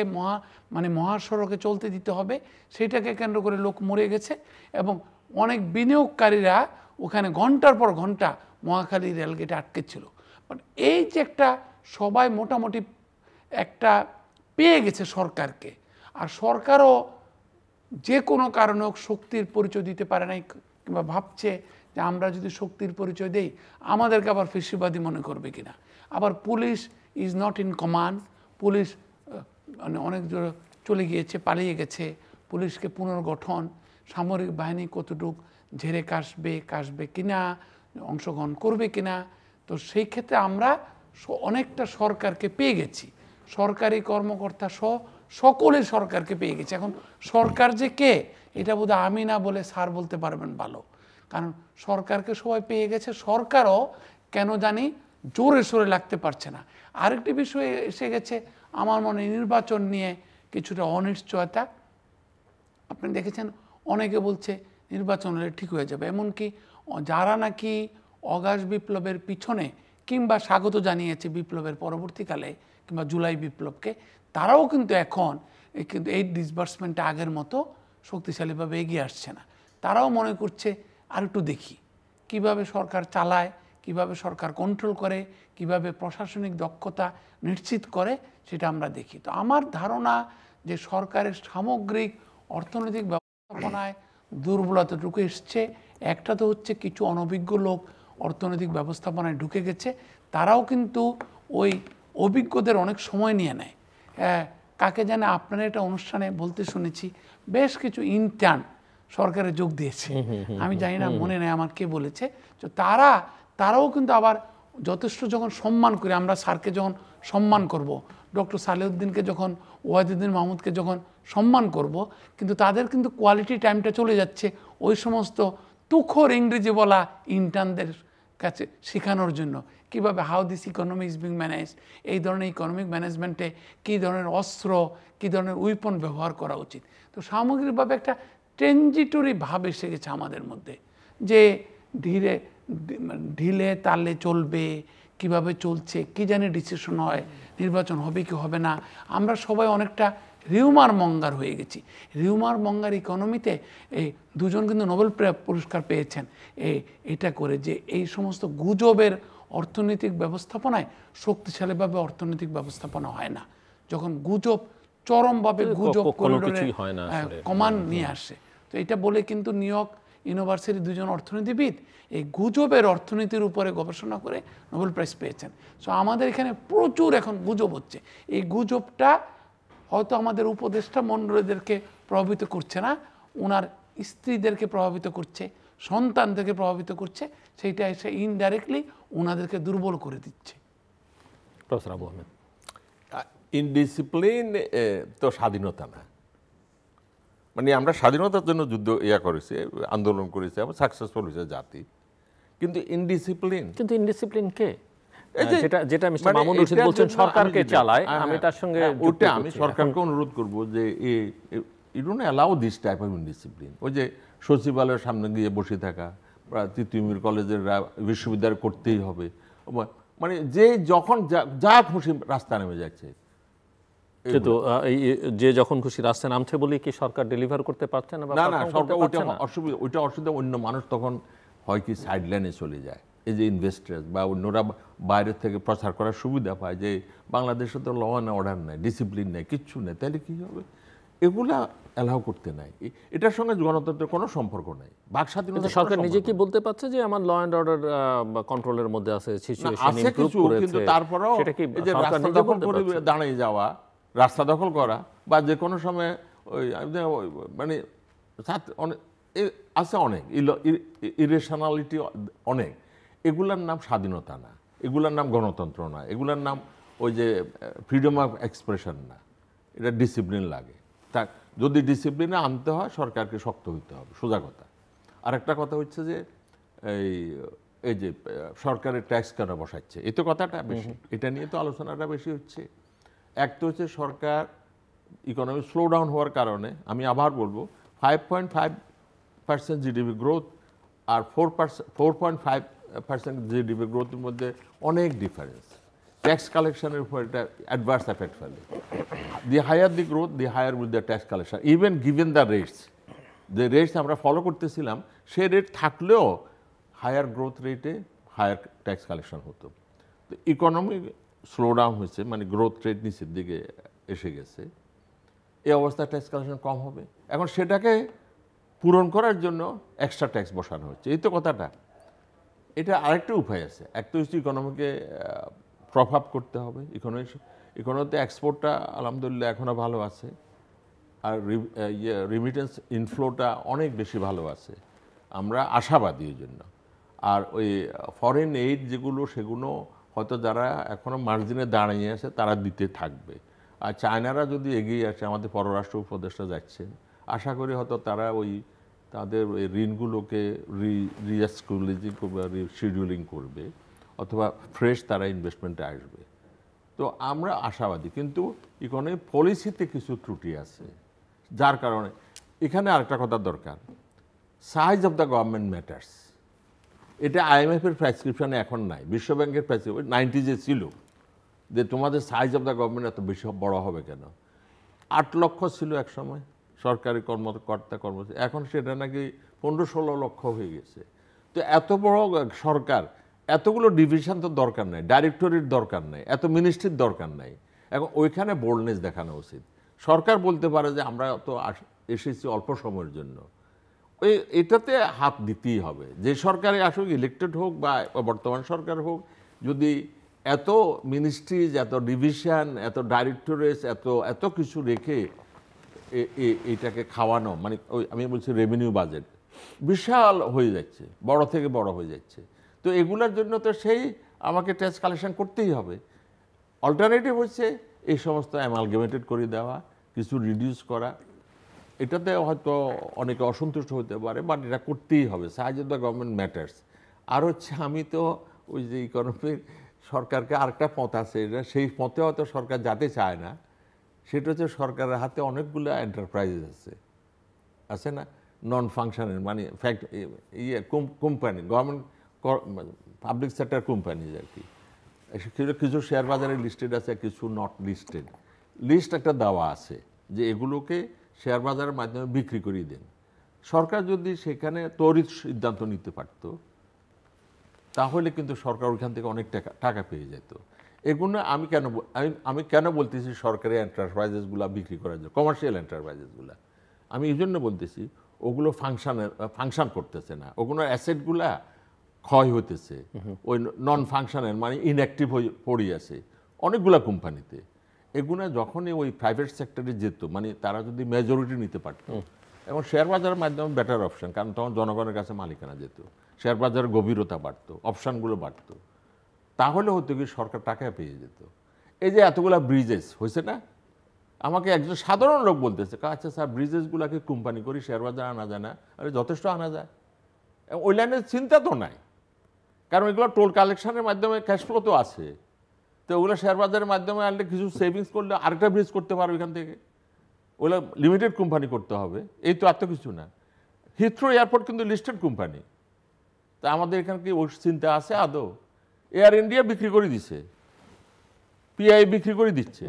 মহাসড়কে চলতে দিতে হবে, সেইটাকে কেন্দ্র করে লোক মরে গেছে এবং অনেক বিনিয়োগকারীরা ওখানে ঘন্টার পর ঘন্টা মহাখালী রেলগেটে আটকে ছিল। বাট এই যে একটা সবাই মোটামুটি একটা পেয়ে গেছে সরকারকে, আর সরকারও যে কোনো কারণে শক্তির পরিচয় দিতে পারে নাই, কিংবা ভাবছে যে আমরা যদি শক্তির পরিচয় দেই আমাদেরকে আবার ফেসিবাদী মনে করবে কিনা। আবার police is not in command, police অনেক চলে গিয়েছে, পালিয়ে গেছে। পুলিশকে পুনর্গঠন, সামরিক বাহিনী কতটুকু ঝেড়ে কাশবে কিনা, অংশগ্রহণ করবে কিনা। তো সেই ক্ষেত্রে আমরা অনেকটা সরকারকে পেয়ে গেছি, সরকারি কর্মকর্তা সকলে সরকারকে পেয়ে গেছে। এখন সরকার যে কে এটা বোধহয় আমি না বলে স্যার বলতে পারবেন ভালো, কারণ সরকারকে সবাই পেয়ে গেছে, সরকারও কেন জানি জোরে সোরে লাগতে পারছে না। আরেকটি বিষয় এসে গেছে আমার মনে, নির্বাচন নিয়ে কিছুটা অনিশ্চয়তা। আপনি দেখেছেন অনেকে বলছে নির্বাচন হলে ঠিক হয়ে যাবে, এমনকি যারা নাকি অগাস্ট বিপ্লবের পিছনে কিংবা স্বাগত জানিয়েছে বিপ্লবের পরবর্তীকালে কিংবা জুলাই বিপ্লবকে, তারাও কিন্তু এখন কিন্তু এই ডিসবার্সমেন্টটা আগের মতো শক্তিশালীভাবে এগিয়ে আসছে না। তারাও মনে করছে আর একটু দেখি কিভাবে সরকার চালায়, কিভাবে সরকার কন্ট্রোল করে, কিভাবে প্রশাসনিক দক্ষতা নিশ্চিত করে, সেটা আমরা দেখি। তো আমার ধারণা যে সরকারের সামগ্রিক অর্থনৈতিক ব্যবস্থাপনায় দুর্বলতা ঢুকে এসছে। একটা তো হচ্ছে কিছু অনভিজ্ঞ লোক অর্থনৈতিক ব্যবস্থাপনায় ঢুকে গেছে, তারাও কিন্তু ওই অভিজ্ঞদের অনেক সময় নিয়ে নেয়। কাকে জানে আপনারা এটা অনুষ্ঠানে বলতে শুনেছি, বেশ কিছু ইন্টার্ন সরকারে যোগ দিয়েছে, আমি জানি না মনে নেই আমার কে বলেছে। তো তারাও কিন্তু আবার যথেষ্ট যখন সম্মান করি, আমরা স্যারকে যখন সম্মান করব, ডক্টর সালেউদ্দিনকে যখন, ওয়াহিদুদ্দিন মাহমুদকে যখন সম্মান করব, কিন্তু তাদের কিন্তু কোয়ালিটি টাইমটা চলে যাচ্ছে ওই সমস্ত তুখোর ইংরেজি বলা ইন্টার্নদের কাছে শেখানোর জন্য কিভাবে how this economy is being manage, এই ধরনের ইকোনমিক ম্যানেজমেন্টে কী ধরনের অস্ত্র, কী ধরনের উইপন ব্যবহার করা উচিত। তো সামগ্রিকভাবে একটা ট্রেনজিটরি ভাব এসে গেছে আমাদের মধ্যে, যে ঢিলে তালে চলবে, কিভাবে চলছে কি জানি, ডিসিশন হয়, নির্বাচন হবে কি হবে না। আমরা সবাই অনেকটা রিউমার মঙ্গার হয়ে গেছি। রিউমার মঙ্গার ইকোনমিতে এই দুজন কিন্তু নোবেল পুরস্কার পেয়েছেন এটা করে, যে এই সমস্ত গুজবের অর্থনৈতিক ব্যবস্থাপনায় শক্তিশালীভাবে অর্থনৈতিক ব্যবস্থাপনা হয় না, যখন গুজব চরমভাবে গুজব কমান নিয়ে আসে। তো এটা বলে কিন্তু নিউ ইয়র্ক ইউনিভার্সিটির দুজন অর্থনীতিবিদ এই গুজবের অর্থনীতির উপরে গবেষণা করে নোবেল প্রাইজ পেয়েছেন। সো আমাদের এখানে প্রচুর এখন গুজব হচ্ছে। এই গুজবটা হয়তো আমাদের উপদেষ্টা মণ্ডলীদেরকে প্রভাবিত করছে না, ওনার স্ত্রীদেরকে প্রভাবিত করছে, সন্তানদেরকে প্রভাবিত করছে, সেইটা এসে ইনডাইরেক্টলি ওনাদেরকে দুর্বল করে দিচ্ছে। প্রফেসর আবু আহমেদ, ইনডিসিপ্লিন তো স্বাধীনতা না, মানে আমরা স্বাধীনতার জন্য যুদ্ধ করেছি, আন্দোলন করেছি, এবং সাকসেসফুল হয়েছে জাতি, কিন্তু ইনডিসিপ্লিন। কিন্তু ইনডিসিপ্লিন কে? এই যে যেটা যেটা মিস্টার মানে মামুন রশিদ এটার বলছেন জন্য সরকারকে আমি যেটা- চালায়, হ্যাঁ, আমি তার সঙ্গে হ্যাঁ, যুক্ত ওটা আমি করছি। সরকারকে অনুরোধ করব যে you don't allow this type of indiscipline. ওই যে সচিবালয়ের সামনে গিয়ে বসে থাকা, বা তিতুমির কলেজের বিশ্ববিদ্যালয় করতেই হবে, মানে যে যখন যা খুশি রাস্তা নেমে যাচ্ছে। কিন্তু যে যখন খুশি রাস্তায় নামছে বলি কি সরকার ডেলিভার করতে পারছে না বা না, perform সরকার করতে পারছে না? ওইটা অসুবিধা। অন্য মানুষ তখন হয় কি সাইডলাইনে চলে যায়, এই যে ইনভেস্টার্স বা অন্যরা বাইরের থেকে প্রচার করার সুবিধা পায় যে বাংলাদেশে তো ল অ্যান্ড অর্ডার নাই, ডিসিপ্লিন নেই, কিচ্ছু নেই, তাহলে কী হবে? এগুলা অ্যালাউ করতে নাই। এটার সঙ্গে গণতন্ত্রের কোনো সম্পর্ক নাই, বাক স্বাধীনতা। সরকার নিজে কি বলতে পারছে যে আমার ল অ্যান্ড অর্ডার কন্ট্রোলের মধ্যে আছে, সিচুয়েশন আছে ইমপ্রুভ কিছু, করেছে, কিন্তু তারপরেও সেটা কি এই যে সরকার রাস্তা নিজে দখল বলতে করে পারছে? দাঁড়িয়ে যাওয়া, রাস্তা দখল করা, বা যে কোনো সময় মানে আছে অনেক ইরেশনালিটি, অনেক। এগুলার নাম স্বাধীনতা না, এগুলার নাম গণতন্ত্র না, এগুলার নাম ওই যে ফ্রিডম অফ এক্সপ্রেশন না। এটা ডিসিপ্লিন লাগে। তা যদি ডিসিপ্লিনে আনতে হয় সরকারকে শক্ত হইতে হবে, সোজা কথা। আরেকটা কথা হচ্ছে যে এই যে সরকারের ট্যাক্স কেন বসাচ্ছে, এই তো কথাটা বেশি, এটা নিয়ে তো আলোচনাটা বেশি হচ্ছে। এক তো হচ্ছে সরকার ইকোনমি স্লো ডাউন হওয়ার কারণে, আমি আবার বলবো 5.5% জিডিপি গ্রোথ আর 4.5% জিডিপি গ্রোথের মধ্যে অনেক ডিফারেন্স। ট্যাক্স কালেকশনের উপর এটা অ্যাডভার্স এফেক্ট ফেলে। The higher the growth, the higher with the tax collection, even given the rates, যে রেটস আমরা ফলো করতেছিলাম সেই রেট থাকলেও হায়ার গ্রোথ রেটে হায়ার ট্যাক্স কালেকশন হতো। তো ইকোনমি স্লো ডাউন হয়েছে, মানে গ্রোথ রেট নিচের দিকে এসে গেছে, এই অবস্থায় ট্যাক্স কালেকশন কম হবে। এখন সেটাকে পূরণ করার জন্য এক্সট্রা ট্যাক্স বসানো হচ্ছে, এই তো কথাটা। এটা আরেকটা উপায় আছে। এক তো হচ্ছে ইকোনমিকে প্রপ আপ করতে হবে। ইকোনমিতে এক্সপোর্টটা আলহামদুলিল্লাহ এখনও ভালো আছে, আর রিমিটেন্স ইনফ্লোটা অনেক বেশি ভালো আছে, আমরা আশাবাদী এই জন্য। আর ওই ফরেন এইড যেগুলো, সেগুলো হয়তো যারা এখনও মার্জিনে দাঁড়িয়ে আছে তারা দিতে থাকবে। আর চায়নারা যদি এগিয়ে আসে, আমাদের পররাষ্ট্র উপদেষ্টা যাচ্ছেন, আশা করি হয়তো তারা ওই তাদের ওই ঋণগুলোকে শিডিউলিং করবে, অথবা ফ্রেশ তারা ইনভেস্টমেন্টে আসবে। তো আমরা আশাবাদী, কিন্তু ইকোনমিক পলিসিতে কিছু ত্রুটি আছে, যার কারণে এখানে আরেকটা কথা দরকার, size of the government matters. এটা আইএমএফের প্রেসক্রিপশনে এখন নাই, বিশ্বব্যাংকের প্রেসক্রিপশন 90s ছিল যে তোমাদের সাইজ অফ দ্য গভর্নমেন্ট এত বেশি বড় হবে কেন। 8 লক্ষ ছিল এক সময় সরকারি কর্মচারী, এখন সেটা নাকি 15-16 লক্ষ হয়ে গেছে। তো এত বড় সরকার, এতগুলো ডিভিশন তো দরকার নাই, ডাইরেক্টরির দরকার নাই, এত মিনিস্ট্রির দরকার নাই। এখন ওইখানে বোল্ডনেস দেখানো উচিত। সরকার বলতে পারে যে আমরা তো এসেছি অল্প সময়ের জন্য, এটাতে হাত দিতেই হবে। যে সরকারে আসুক, ইলেক্টেড হোক বা বর্তমান সরকার হোক, যদি এত মিনিস্ট্রিজ, এত ডিভিশন, এত ডাইরেক্টরেট, এত কিছু রেখে এইটাকে খাওয়ানো, মানে ওই আমি বলছি রেভিনিউ বাজেট বিশাল হয়ে যাচ্ছে, বড় থেকে বড় হয়ে যাচ্ছে। তো এগুলোর জন্য তো সেই আমাকে ট্যাক্স কালেকশন করতেই হবে। অল্টারনেটিভ হচ্ছে এই সমস্ত অ্যামালগেমেটেড করে দেওয়া, কিছু রিডিউস করা। এটাতে হয়তো অনেকে অসন্তুষ্ট হতে পারে, বাট এটা করতেই হবে। Size of the government matters. আর হচ্ছে আমি তো ওই যে ইকোনমির সরকারকে আরেকটা পথ আছে, এটা সেই পথে হয়তো সরকার যেতে চায় না, সেটা হচ্ছে সরকারের হাতে অনেকগুলো এন্টারপ্রাইজ আছে না, নন ফাংশনের, মানে company, government public sector companies আর কি। কিছু শেয়ার বাজারে লিস্টেড আছে, কিছু নট লিস্টেড। লিস্ট একটা দেওয়া আছে যে এগুলোকে শেয়ার বাজারের মাধ্যমে বিক্রি করিয়ে দেন। সরকার যদি সেখানে তড়িৎ সিদ্ধান্ত নিতে পারত, তাহলে কিন্তু সরকার ওইখান থেকে অনেক টাকা পেয়ে যেত। এগুলো আমি কেন বলতেছি সরকারি এন্টারপ্রাইজেসগুলো বিক্রি করার জন্য, কমার্শিয়াল এন্টারপ্রাইজেসগুলো আমি এই জন্য বলতেছি, ওগুলো ফাংশন করতেছে না, ওগুলো অ্যাসেটগুলা ক্ষয় হতেছে, ওই নন ফাংশনের, মানে ইনঅ্যাক্টিভ হয়ে পড়ে আছে অনেকগুলা কোম্পানিতে। এগুলো যখনই ওই প্রাইভেট সেক্টরে যেত, মানে তারা যদি মেজরিটি নিতে পারত, এবং শেয়ার বাজারের মাধ্যমে বেটার অপশন, কারণ তখন জনগণের কাছে মালিকানা যেত, শেয়ার বাজারের গভীরতা বাড়তো, অপশানগুলো বাড়তো, তাহলে হয়তো কি সরকার টাকা পেয়ে যেত। এই যে এতগুলা ব্রিজেস হয়েছে না, আমাকে একজন সাধারণ লোক বলতেছে, আচ্ছা স্যার ব্রিজেসগুলোকে কোম্পানি করি, শেয়ার বাজার আনা যায় না? আরে যথেষ্ট আনা যায়, ওই লাইনের চিন্তা তো নাই, কারণ এগুলো টোল কালেকশনের মাধ্যমে ক্যাশ ফ্লো তো আছে। তো ওগুলো শেয়ার বাজারের মাধ্যমে আনলে কিছু সেভিংস করলে আরেকটা ব্রিজ করতে পারবে এখান থেকে, ওগুলো লিমিটেড কোম্পানি করতে হবে, এই তো এত কিছু না। হিথ্রো এয়ারপোর্ট কিন্তু লিস্টেড কোম্পানি, তা আমাদের এখানে কি ওই চিন্তা আছে আদৌ? এয়ার ইন্ডিয়া বিক্রি করে দিচ্ছে, পিআই বিক্রি করে দিচ্ছে,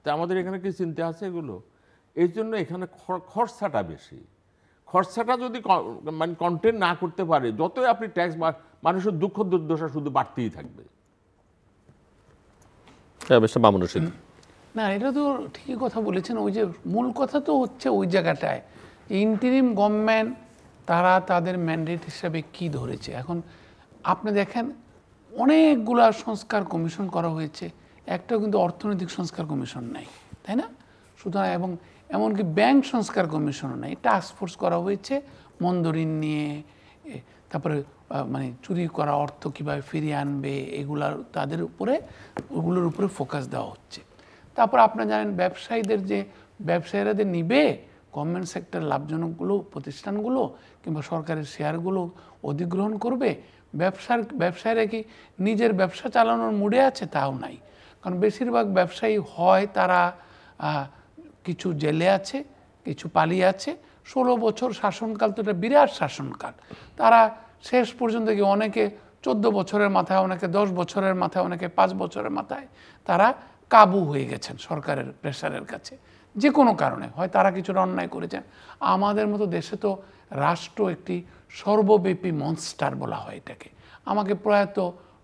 তা আমাদের এখানে কি চিন্তা আছে এগুলো? এই জন্য এখানে খরচাটা বেশি। খরচাটা যদি মানে কন্টেন্ট না করতে পারে, যতই আপনি ট্যাক্স, মানুষের দুঃখ দুর্দশা শুধু বাড়তেই থাকবে। না, এটা তো ঠিকই কথা বলেছেন। ওই যে মূল কথা তো হচ্ছে ওই জায়গাটায়, ইন্টারিম গভর্নমেন্ট তারা তাদের ম্যান্ডেট হিসাবে কি ধরেছে। এখন আপনি দেখেন অনেকগুলা সংস্কার কমিশন করা হয়েছে, একটাও কিন্তু অর্থনৈতিক সংস্কার কমিশন নাই, তাই না? সুতরাং এবং এমনকি ব্যাংক সংস্কার কমিশনও নাই। টাস্ক ফোর্স করা হয়েছে মন্দ ঋণ নিয়ে, তারপরে মানে চুরি করা অর্থ কীভাবে ফিরিয়ে আনবে, তাদের উপরে, ওগুলোর উপরে ফোকাস দেওয়া হচ্ছে। তারপর আপনারা জানেন ব্যবসায়ীরা নিবে গভর্নমেন্ট সেক্টর লাভজনকগুলো প্রতিষ্ঠানগুলো কিংবা সরকারের শেয়ারগুলো অধিগ্রহণ করবে। ব্যবসায়ীরা কি নিজের ব্যবসা চালানোর মুডে আছে? তাও নাই। কারণ বেশিরভাগ ব্যবসায়ী হয় তারা কিছু জেলে আছে, কিছু পালিয়ে আছে। 16 বছর শাসনকাল তো এটা বিরাট শাসনকাল। তারা শেষ পর্যন্ত কি অনেকে 14 বছরের মাথায়, অনেকে 10 বছরের মাথায়, অনেকে 5 বছরের মাথায় তারা কাবু হয়ে গেছেন সরকারের প্রেশারের কাছে, যে কোনো কারণে। হয় তারা কিছুটা অন্যায় করেছেন। আমাদের মতো দেশে তো রাষ্ট্র একটি সর্বব্যাপী মনস্টার বলা হয় এটাকে। আমাকে প্রয়াত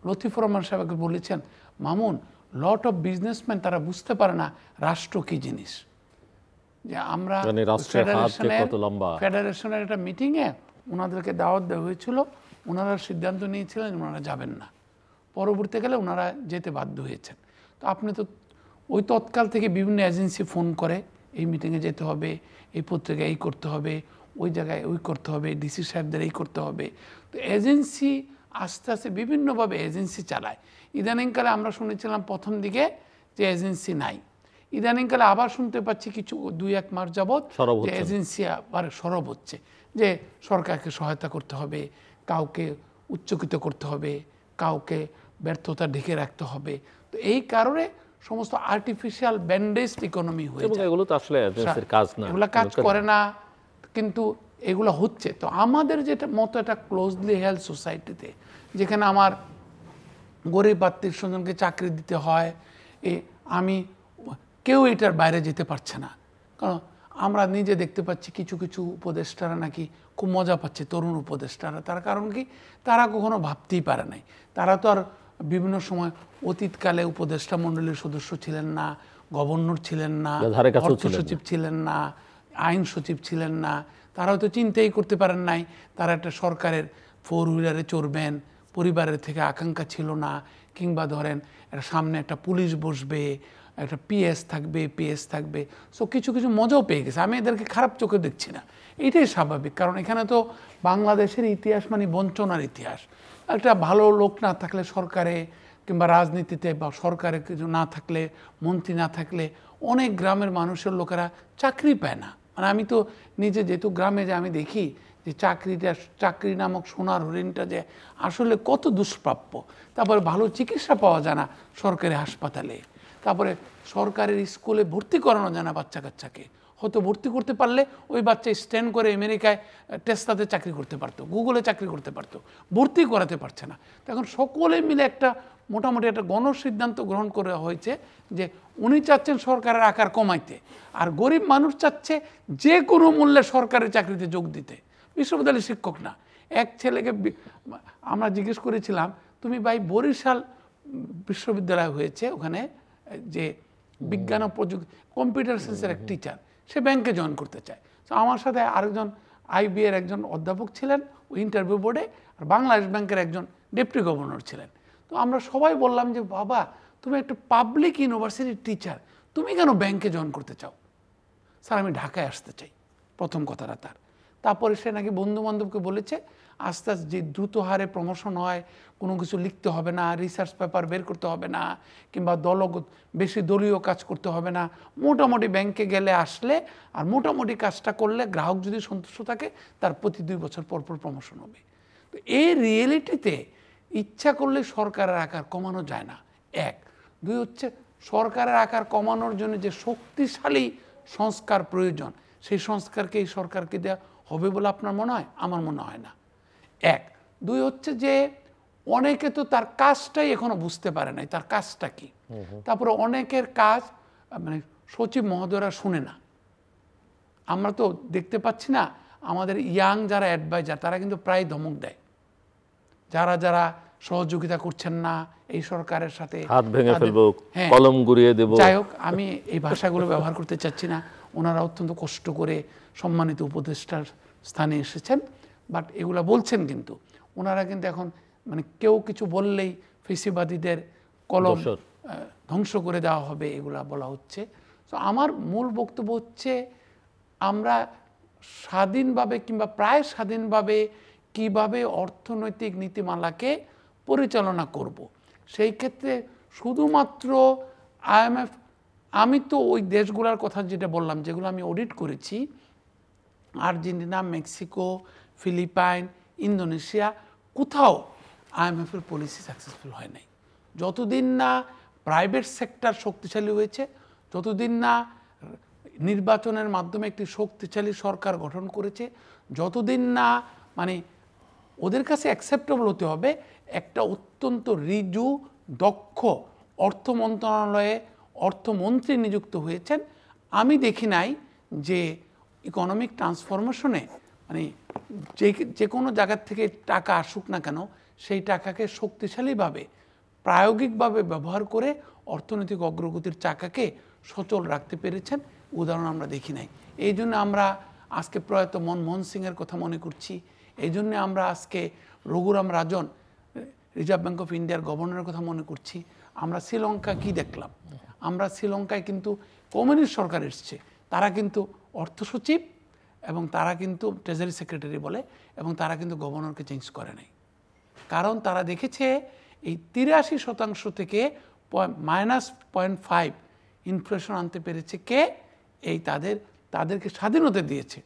লতিফুর রহমান সাহেবকে বলেছেন, মামুন, লট অফ বিজনেসম্যান তারা বুঝতে পারে না রাষ্ট্র কি জিনিস। যে আমরা ফেডারেশনের একটা মিটিংয়ে ওনাদেরকে দাওয়াত দেওয়া হয়েছিল, ওনারা সিদ্ধান্ত নিয়েছিলেন ওনারা যাবেন না। পরবর্তীকালে ওনারা যেতে বাধ্য হয়েছেন। তো আপনি তো ওই তৎকাল থেকে বিভিন্ন এজেন্সি ফোন করে, এই মিটিংয়ে যেতে হবে, এই পত্রিকায় এই করতে হবে, ওই জায়গায় ওই করতে হবে, ডিসি সাহেবদের এই করতে হবে। তো এজেন্সি আস্তে আস্তে বিভিন্নভাবে এজেন্সি চালায়। ইদানিংকালে আমরা শুনেছিলাম প্রথম দিকে যে এজেন্সি নাই, ইদানিংকালে আবার শুনতে পাচ্ছি কিছু 2-1 মাস যাবৎ যে এজেন্সি আবার সরব হচ্ছে, যে সরকারকে সহায়তা করতে হবে, কাউকে উচ্চকিত করতে হবে, কাউকে ব্যর্থতা ঢেকে রাখতে হবে। তো এই কারণে সমস্ত আর্টিফিশিয়াল ব্যান্ডেজড ইকোনমি হয়ে যায়। এগুলো তো আসলে এজেন্সির কাজ না, এগুলো কাজ করে না, কিন্তু এগুলো হচ্ছে। তো আমাদের যেটা মতো একটা ক্লোজলি হেল্ড সোসাইটিতে, যেখানে আমার গরিব আত্মীয় স্বজনকে চাকরি দিতে হয়, কেউ এটার বাইরে যেতে পারছে না। কারণ আমরা নিজে দেখতে পাচ্ছি কিছু কিছু উপদেষ্টারা নাকি খুব মজা পাচ্ছে, তরুণ উপদেষ্টারা। তার কারণ কি, তারা কখনো ভাবতেই পারে নাই। তারা তো আর বিভিন্ন সময় অতীতকালে উপদেষ্টা মণ্ডলীর সদস্য ছিলেন না, গভর্নর ছিলেন না, অর্থ সচিব ছিলেন না, আইন সচিব ছিলেন না। তারা হয়তো চিন্তাই করতে পারেন নাই তারা একটা সরকারের 4 হুইলারে চড়বেন, পরিবারের থেকে আকাঙ্ক্ষা ছিল না। কিংবা ধরেন সামনে একটা পুলিশ বসবে, একটা পিএস থাকবে। সো কিছু কিছু মজাও পেয়ে গেছে। আমি এদেরকে খারাপ চোখে দেখছি না, এটাই স্বাভাবিক। কারণ এখানে তো বাংলাদেশের ইতিহাস মানে বঞ্চনার ইতিহাস। একটা ভালো লোক না থাকলে সরকারে কিংবা রাজনীতিতে, বা সরকারে কিছু না থাকলে, মন্ত্রী না থাকলে অনেক গ্রামের মানুষের লোকেরা চাকরি পায় না। মানে আমি তো নিজে যেহেতু গ্রামে যে আমি দেখি যে চাকরি নামক সোনার হরিণটা যে আসলে কত দুষ্প্রাপ্য। তারপরে ভালো চিকিৎসা পাওয়া যায় না সরকারি হাসপাতালে, তারপরে সরকারের স্কুলে ভর্তি করানো যায় না বাচ্চা কাচ্চাকে। হয়তো ভর্তি করতে পারলে ওই বাচ্চা স্ট্যান্ড করে আমেরিকায় টেসলাতে চাকরি করতে পারতো, গুগলে চাকরি করতে পারতো, ভর্তি করাতে পারছে না। তখন সকলে মিলে একটা মোটামুটি একটা গণসিদ্ধান্ত গ্রহণ করা হয়েছে যে উনি চাচ্ছেন সরকারের আকার কমাইতে, আর গরিব মানুষ চাচ্ছে যে কোনো মূল্যে সরকারি চাকরিতে যোগ দিতে। বিশ্ববিদ্যালয়ের শিক্ষক না, এক ছেলেকে আমরা জিজ্ঞেস করেছিলাম, তুমি ভাই বরিশাল বিশ্ববিদ্যালয় হয়েছে, ওখানে যে বিজ্ঞান ও প্রযুক্তি কম্পিউটার সায়েন্সের এক টিচার, সে ব্যাংকে জয়েন করতে চায়। তো আমার সাথে আরেকজন আইবি এর একজন অধ্যাপক ছিলেন ওই ইন্টারভিউ বোর্ডে, আর বাংলাদেশ ব্যাংকের একজন ডেপুটি গভর্নর ছিলেন। তো আমরা সবাই বললাম যে বাবা, তুমি একটা পাবলিক ইউনিভার্সিটির টিচার, তুমি কেন ব্যাংকে জয়েন করতে চাও? স্যার, আমি ঢাকায় আসতে চাই, প্রথম কথাটা তার। তারপরে সে নাকি বন্ধু বান্ধবকে বলেছে আস্তে আস্তে যে দ্রুত হারে প্রমোশন হয়, কোনো কিছু লিখতে হবে না, রিসার্চ পেপার বের করতে হবে না, কিংবা বেশি দলীয় কাজ করতে হবে না, মোটামুটি ব্যাংকে গেলে আসলে আর মোটামুটি কাজটা করলে গ্রাহক যদি সন্তুষ্ট থাকে তার প্রতি 2 বছর পর পর প্রমোশন হবে। তো এই রিয়েলিটিতে ইচ্ছা করলে সরকারের আকার কমানো যায় না, 1। 2 হচ্ছে সরকারের আকার কমানোর জন্য যে শক্তিশালী সংস্কার প্রয়োজন, সেই সংস্কারকে এই সরকারকে দেওয়া হবে বলে আপনার মনে হয়? আমার মনে হয় না, 1। 2 হচ্ছে যে অনেকে তো তার কাজটাই এখনো বুঝতে পারে নাই, তার কাজটা কি। তারপরে অনেকের কাজ মানে সচিব মহোদয়রা শুনে না। আমরা তো দেখতে পাচ্ছি না, আমাদের ইয়াং যারা অ্যাডভাইজার তারা কিন্তু প্রায় ধমক দেয়, যারা যারা সহযোগিতা করছেন না এই সরকারের সাথে, হাত ভেঙে ফেলবো, কলম গুড়িয়ে দেব। যাই হোক, আমি এই ভাষাগুলো ব্যবহার করতে চাচ্ছি না, ওনারা অত্যন্ত কষ্ট করে সম্মানিত উপদেষ্টার স্থানে এসেছেন, বাট এগুলা বলছেন। কিন্তু ওনারা কিন্তু এখন মানে কেউ কিছু বললেই ফেসিবাদীদের কলম ধ্বংস করে দেওয়া হবে, এগুলা বলা হচ্ছে। তো আমার মূল বক্তব্য হচ্ছে আমরা স্বাধীনভাবে কিংবা প্রায় স্বাধীনভাবে কিভাবে অর্থনৈতিক নীতিমালাকে পরিচালনা করব। সেই ক্ষেত্রে শুধুমাত্র IMF, আমি তো ওই দেশগুলোর কথা যেটা বললাম যেগুলো আমি অডিট করেছি, আর্জেন্টিনা, মেক্সিকো, ফিলিপাইন, ইন্দোনেশিয়া, কোথাও IMF-এর পলিসি সাকসেসফুল হয় নাই। যতদিন না প্রাইভেট সেক্টর শক্তিশালী হয়েছে, যতদিন না নির্বাচনের মাধ্যমে একটি শক্তিশালী সরকার গঠন করেছে, যতদিন না মানে ওদের কাছে অ্যাকসেপ্টেবল হতে হবে একটা অত্যন্ত ঋজু দক্ষ অর্থ মন্ত্রণালয়ে অর্থমন্ত্রী নিযুক্ত হয়েছেন, আমি দেখি নাই যে ইকোনমিক ট্রান্সফরমেশনে মানে যে কোনো জায়গার থেকে টাকা আসুক না কেন সেই টাকাকে শক্তিশালীভাবে প্রায়োগিকভাবে ব্যবহার করে অর্থনৈতিক অগ্রগতির চাকাকে সচল রাখতে পেরেছেন উদাহরণ আমরা দেখি নাই। এই জন্য আমরা আজকে প্রয়াত মনমোহন সিংয়ের কথা মনে করছি, এই জন্য আমরা আজকে রঘুরাম রাজন রিজার্ভ ব্যাঙ্ক অফ ইন্ডিয়ার গভর্নরের কথা মনে করছি। আমরা শ্রীলঙ্কা কি দেখলাম? আমরা শ্রীলঙ্কায় কিন্তু কমিউনিস্ট সরকার এসছে, তারা কিন্তু অর্থ সচিব এবং তারা কিন্তু ট্রেজারি সেক্রেটারি বলে, এবং তারা কিন্তু গভর্নরকে চেঞ্জ করে নাই, কারণ তারা দেখেছে এই 83% থেকে -0.5 ইনফ্লেশন আনতে পেরেছে কে? এই তাদেরকে স্বাধীনতা দিয়েছে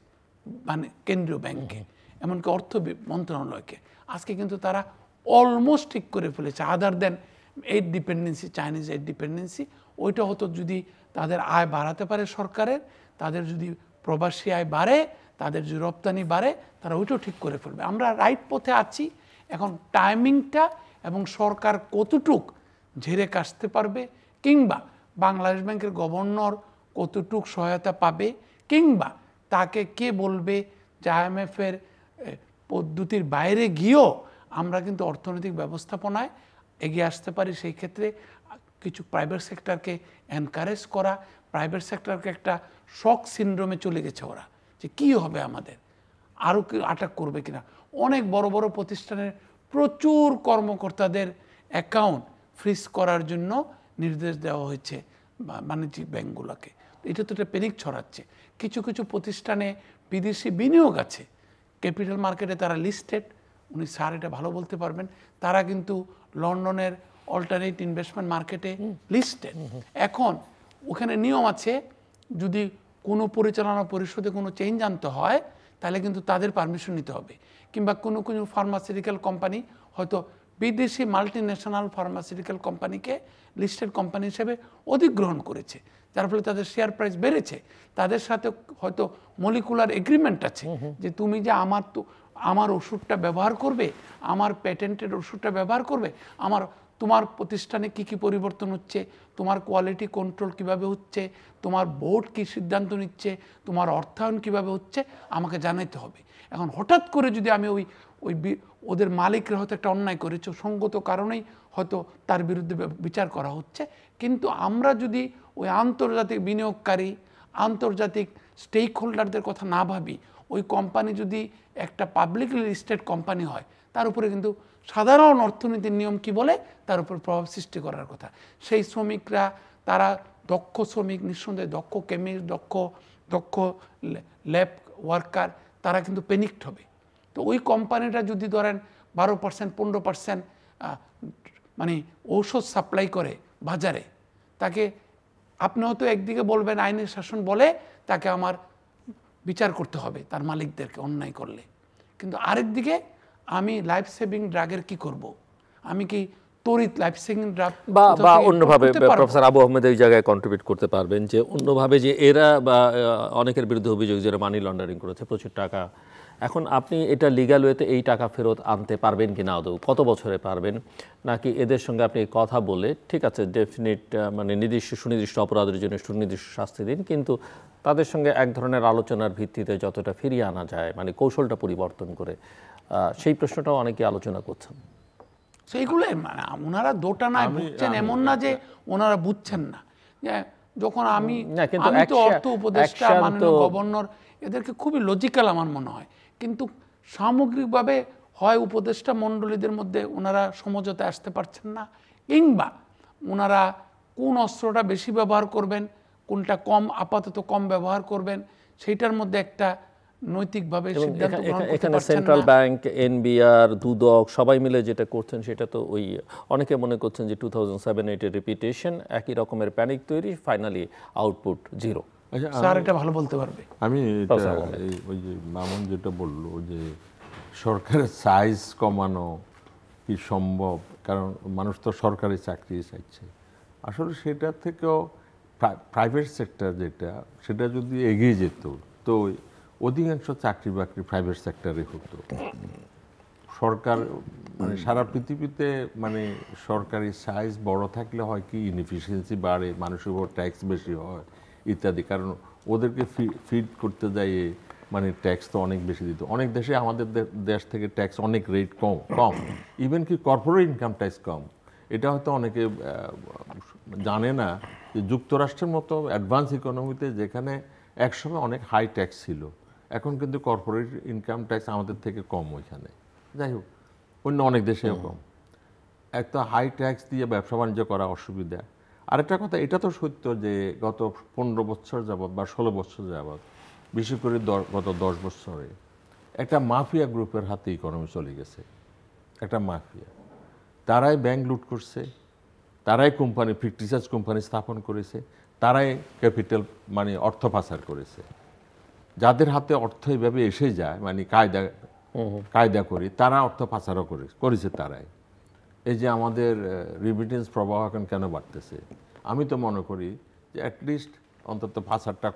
মানে কেন্দ্রীয় ব্যাংকে, এমনকি অর্থ মন্ত্রণালয়কে। আজকে কিন্তু তারা অলমোস্ট ঠিক করে ফেলেছে, other than aid dependency, Chinese aid dependency. ওইটা হতো যদি তাদের আয় বাড়াতে পারে সরকারের, তাদের যদি প্রবাসী আয় বাড়ে, তাদের যদি রপ্তানি বাড়ে, তারা ওইটাও ঠিক করে ফেলবে। আমরা রাইট পথে আছি, এখন টাইমিংটা এবং সরকার কতটুক ঝেড়ে কাশতে পারবে, কিংবা বাংলাদেশ ব্যাংকের গভর্নর কতটুক সহায়তা পাবে, কিংবা তাকে কে বলবে যে IMF-এর পদ্ধতির বাইরে গিয়েও আমরা কিন্তু অর্থনৈতিক ব্যবস্থাপনায় এগিয়ে আসতে পারি। সেই ক্ষেত্রে কিছু প্রাইভেট সেক্টরকে এনকারেজ করা, প্রাইভেট সেক্টরকে একটা শক সিনড্রোমে চলে গেছে ওরা, যে কী হবে আমাদের, আরও কি আটাক করবে কিনা। অনেক বড় বড় প্রতিষ্ঠানের প্রচুর কর্মকর্তাদের অ্যাকাউন্ট ফ্রিজ করার জন্য নির্দেশ দেওয়া হয়েছে বাণিজ্যিক ব্যাংকগুলোকে। এটা তো একটা প্যানিক ছড়াচ্ছে। কিছু কিছু প্রতিষ্ঠানে বিদেশি বিনিয়োগ আছে, ক্যাপিটাল মার্কেটে তারা লিস্টেড, উনি স্যার এটা ভালো বলতে পারবেন, তারা কিন্তু লন্ডনের অল্টারনেট ইনভেস্টমেন্ট মার্কেটে লিস্টেড। এখন ওখানে নিয়ম আছে, যদি কোনো পরিচালনা পরিষদে কোনো চেঞ্জ আনতে হয় তাহলে কিন্তু তাদের পারমিশন নিতে হবে, কিংবা কোনো কোনো ফার্মাসিউটিক্যাল কোম্পানি হয়তো বিদেশি মাল্টিন্যাশনাল ফার্মাসিউটিক্যাল কোম্পানিকে লিস্টেড কোম্পানি হিসেবে অধিগ্রহণ করেছে, যার ফলে তাদের শেয়ার প্রাইস বেড়েছে। তাদের সাথে হয়তো মলিকুলার এগ্রিমেন্ট আছে যে তুমি যে আমার ওষুধটা ব্যবহার করবে, আমার প্যাটেন্টেড ওষুধটা ব্যবহার করবে, তোমার প্রতিষ্ঠানে কি কি পরিবর্তন হচ্ছে, তোমার কোয়ালিটি কন্ট্রোল কিভাবে হচ্ছে, তোমার বোর্ড কি সিদ্ধান্ত নিচ্ছে, তোমার অর্থায়ন কিভাবে হচ্ছে, আমাকে জানাইতে হবে। এখন হঠাৎ করে যদি আমি ওদের মালিকরা হয়তো একটা অন্যায় করেছে, সঙ্গত কারণেই হয়তো তার বিরুদ্ধে বিচার করা হচ্ছে, কিন্তু আমরা যদি ওই আন্তর্জাতিক বিনিয়োগকারী, আন্তর্জাতিক স্টেক হোল্ডারদের কথা না ভাবি, ওই কোম্পানি যদি একটা পাবলিকলি লিস্টেড কোম্পানি হয়, তার উপরে কিন্তু সাধারণ অর্থনীতির নিয়ম কি বলে তার উপর প্রভাব সৃষ্টি করার কথা। সেই শ্রমিকরা তারা দক্ষ শ্রমিক, নিঃসন্দেহে দক্ষ কেমিস্ট, দক্ষ ল্যাব ওয়ার্কার, তারা কিন্তু প্যানিকড হবে। তো ওই কোম্পানিটা যদি ধরেন 12% 15% মানে ঔষধ সাপ্লাই করে বাজারে, তাকে আপনি হয়তো একদিকে বলবেন আইনের শাসন বলে তাকে আমার বিচার করতে হবে তার মালিকদেরকে অন্যায় করলে, কিন্তু আরেকদিকে আমি লাইফ সেভিং ড্রাগের কি করব? আমি কি তড়িৎ লাইফ সেভিং ড্রাগ বা অন্যভাবে প্রফেসর আবু আহমেদ এই জায়গায় কন্ট্রিবিউট করতে পারবেন যে অন্যভাবে যে এরা বা অনেকের বিরুদ্ধে অভিযোগ যারা মানি লন্ডারিং করেছে প্রচুর টাকা, এখন আপনি এটা লিগ্যাল ওয়েতে এই টাকা ফেরত আনতে পারবেন কি না, আদৌ কত বছরে পারবেন, নাকি এদের সঙ্গে আপনি কথা বলে ঠিক আছে ডেফিনিট মানে সুনির্দিষ্ট অপরাধের জন্য সুনির্দিষ্ট শাস্তি দিন, কিন্তু তাদের সঙ্গে এক ধরনের আলোচনার ভিত্তিতে যতটা ফিরিয়ে আনা যায় মানে কৌশলটা পরিবর্তন করে, সেই প্রশ্নটাও অনেকে আলোচনা করছেন। সেইগুলো মানে ওনারা দোটানায় বুঝছেন এমন না যে ওনারা বুঝছেন না। যখন আমি তো অর্থ উপদেষ্টা, মাননীয় গভর্নর, এদেরকে খুবই লজিক্যাল আমার মনে হয়, কিন্তু সামগ্রিকভাবে হয় উপদেষ্টা মণ্ডলীদের মধ্যে ওনারা সমঝোতায় আসতে পারছেন না, কিংবা ওনারা কোন অস্ত্রটা বেশি ব্যবহার করবেন, কোনটা কম আপাতত কম ব্যবহার করবেন, সেইটার মধ্যে একটা নৈতিকভাবে সিদ্ধান্ত গ্রহণ করতে এখানে পারছেন না। সেন্ট্রাল ব্যাংক, এনবিআর, দুদক সবাই মিলে যেটা করছেন সেটা তো ওই অনেকে মনে করছেন যে 2007-8 রিপিটেশন, একই রকমের প্যানিক তৈরি, ফাইনালি আউটপুট জিরো। স্যার এটা ভালো বলতে পারবে। আমি ওই যে মামুন যেটা বললো যে সরকারের সাইজ কমানো কি সম্ভব, কারণ মানুষ তো সরকারি চাকরি চাইছে, আসলে সেটা থেকেও প্রাইভেট সেক্টর যেটা সেটা যদি এগিয়ে যেত তো অধিকাংশ চাকরি বাকরি প্রাইভেট সেক্টরে হতো। সরকার মানে সারা পৃথিবীতে মানে সরকারি সাইজ বড় থাকলে হয় কি ইনএফিসিয়েন্সি বাড়ে, মানুষের উপর ট্যাক্স বেশি হয় ইত্যাদি, কারণ ওদেরকে ফিড করতে যাই মানে ট্যাক্স তো অনেক বেশি দিত। অনেক দেশে আমাদের দেশ থেকে ট্যাক্স অনেক রেট কম, ইভেন কি কর্পোরেট ইনকাম ট্যাক্স কম। এটা হয়তো অনেকে জানে না যে যুক্তরাষ্ট্রের মতো অ্যাডভান্স ইকোনমিতে যেখানে একসময় অনেক হাই ট্যাক্স ছিল, এখন কিন্তু কর্পোরেট ইনকাম ট্যাক্স আমাদের থেকে কম ওইখানে। যাই হোক, অন্য অনেক দেশেও কম। একটা হাই ট্যাক্স দিয়ে ব্যবসা বাণিজ্য করা অসুবিধা। আরেকটা কথা, এটা তো সত্য যে গত 15 বছর যাবৎ বা 16 বছর যাবৎ, বিশেষ করে গত 10 বছরে একটা মাফিয়া গ্রুপের হাতে ইকোনমি চলে গেছে। একটা মাফিয়া, তারাই ব্যাংক লুট করছে, তারাই কোম্পানি ফিকটিসাস কোম্পানি স্থাপন করেছে, তারাই ক্যাপিটাল মানে অর্থ পাচার করেছে। যাদের হাতে অর্থ এইভাবে এসে যায় মানে কায়দা করে, তারা অর্থ পাচারও করেছে তারাই। এই যে আমাদের রিমিটেন্স প্রবাহ এখন কেন বাড়তেছে, আমি তো মনে করি যে অ্যাটলিস্ট অন্তত পাচারটা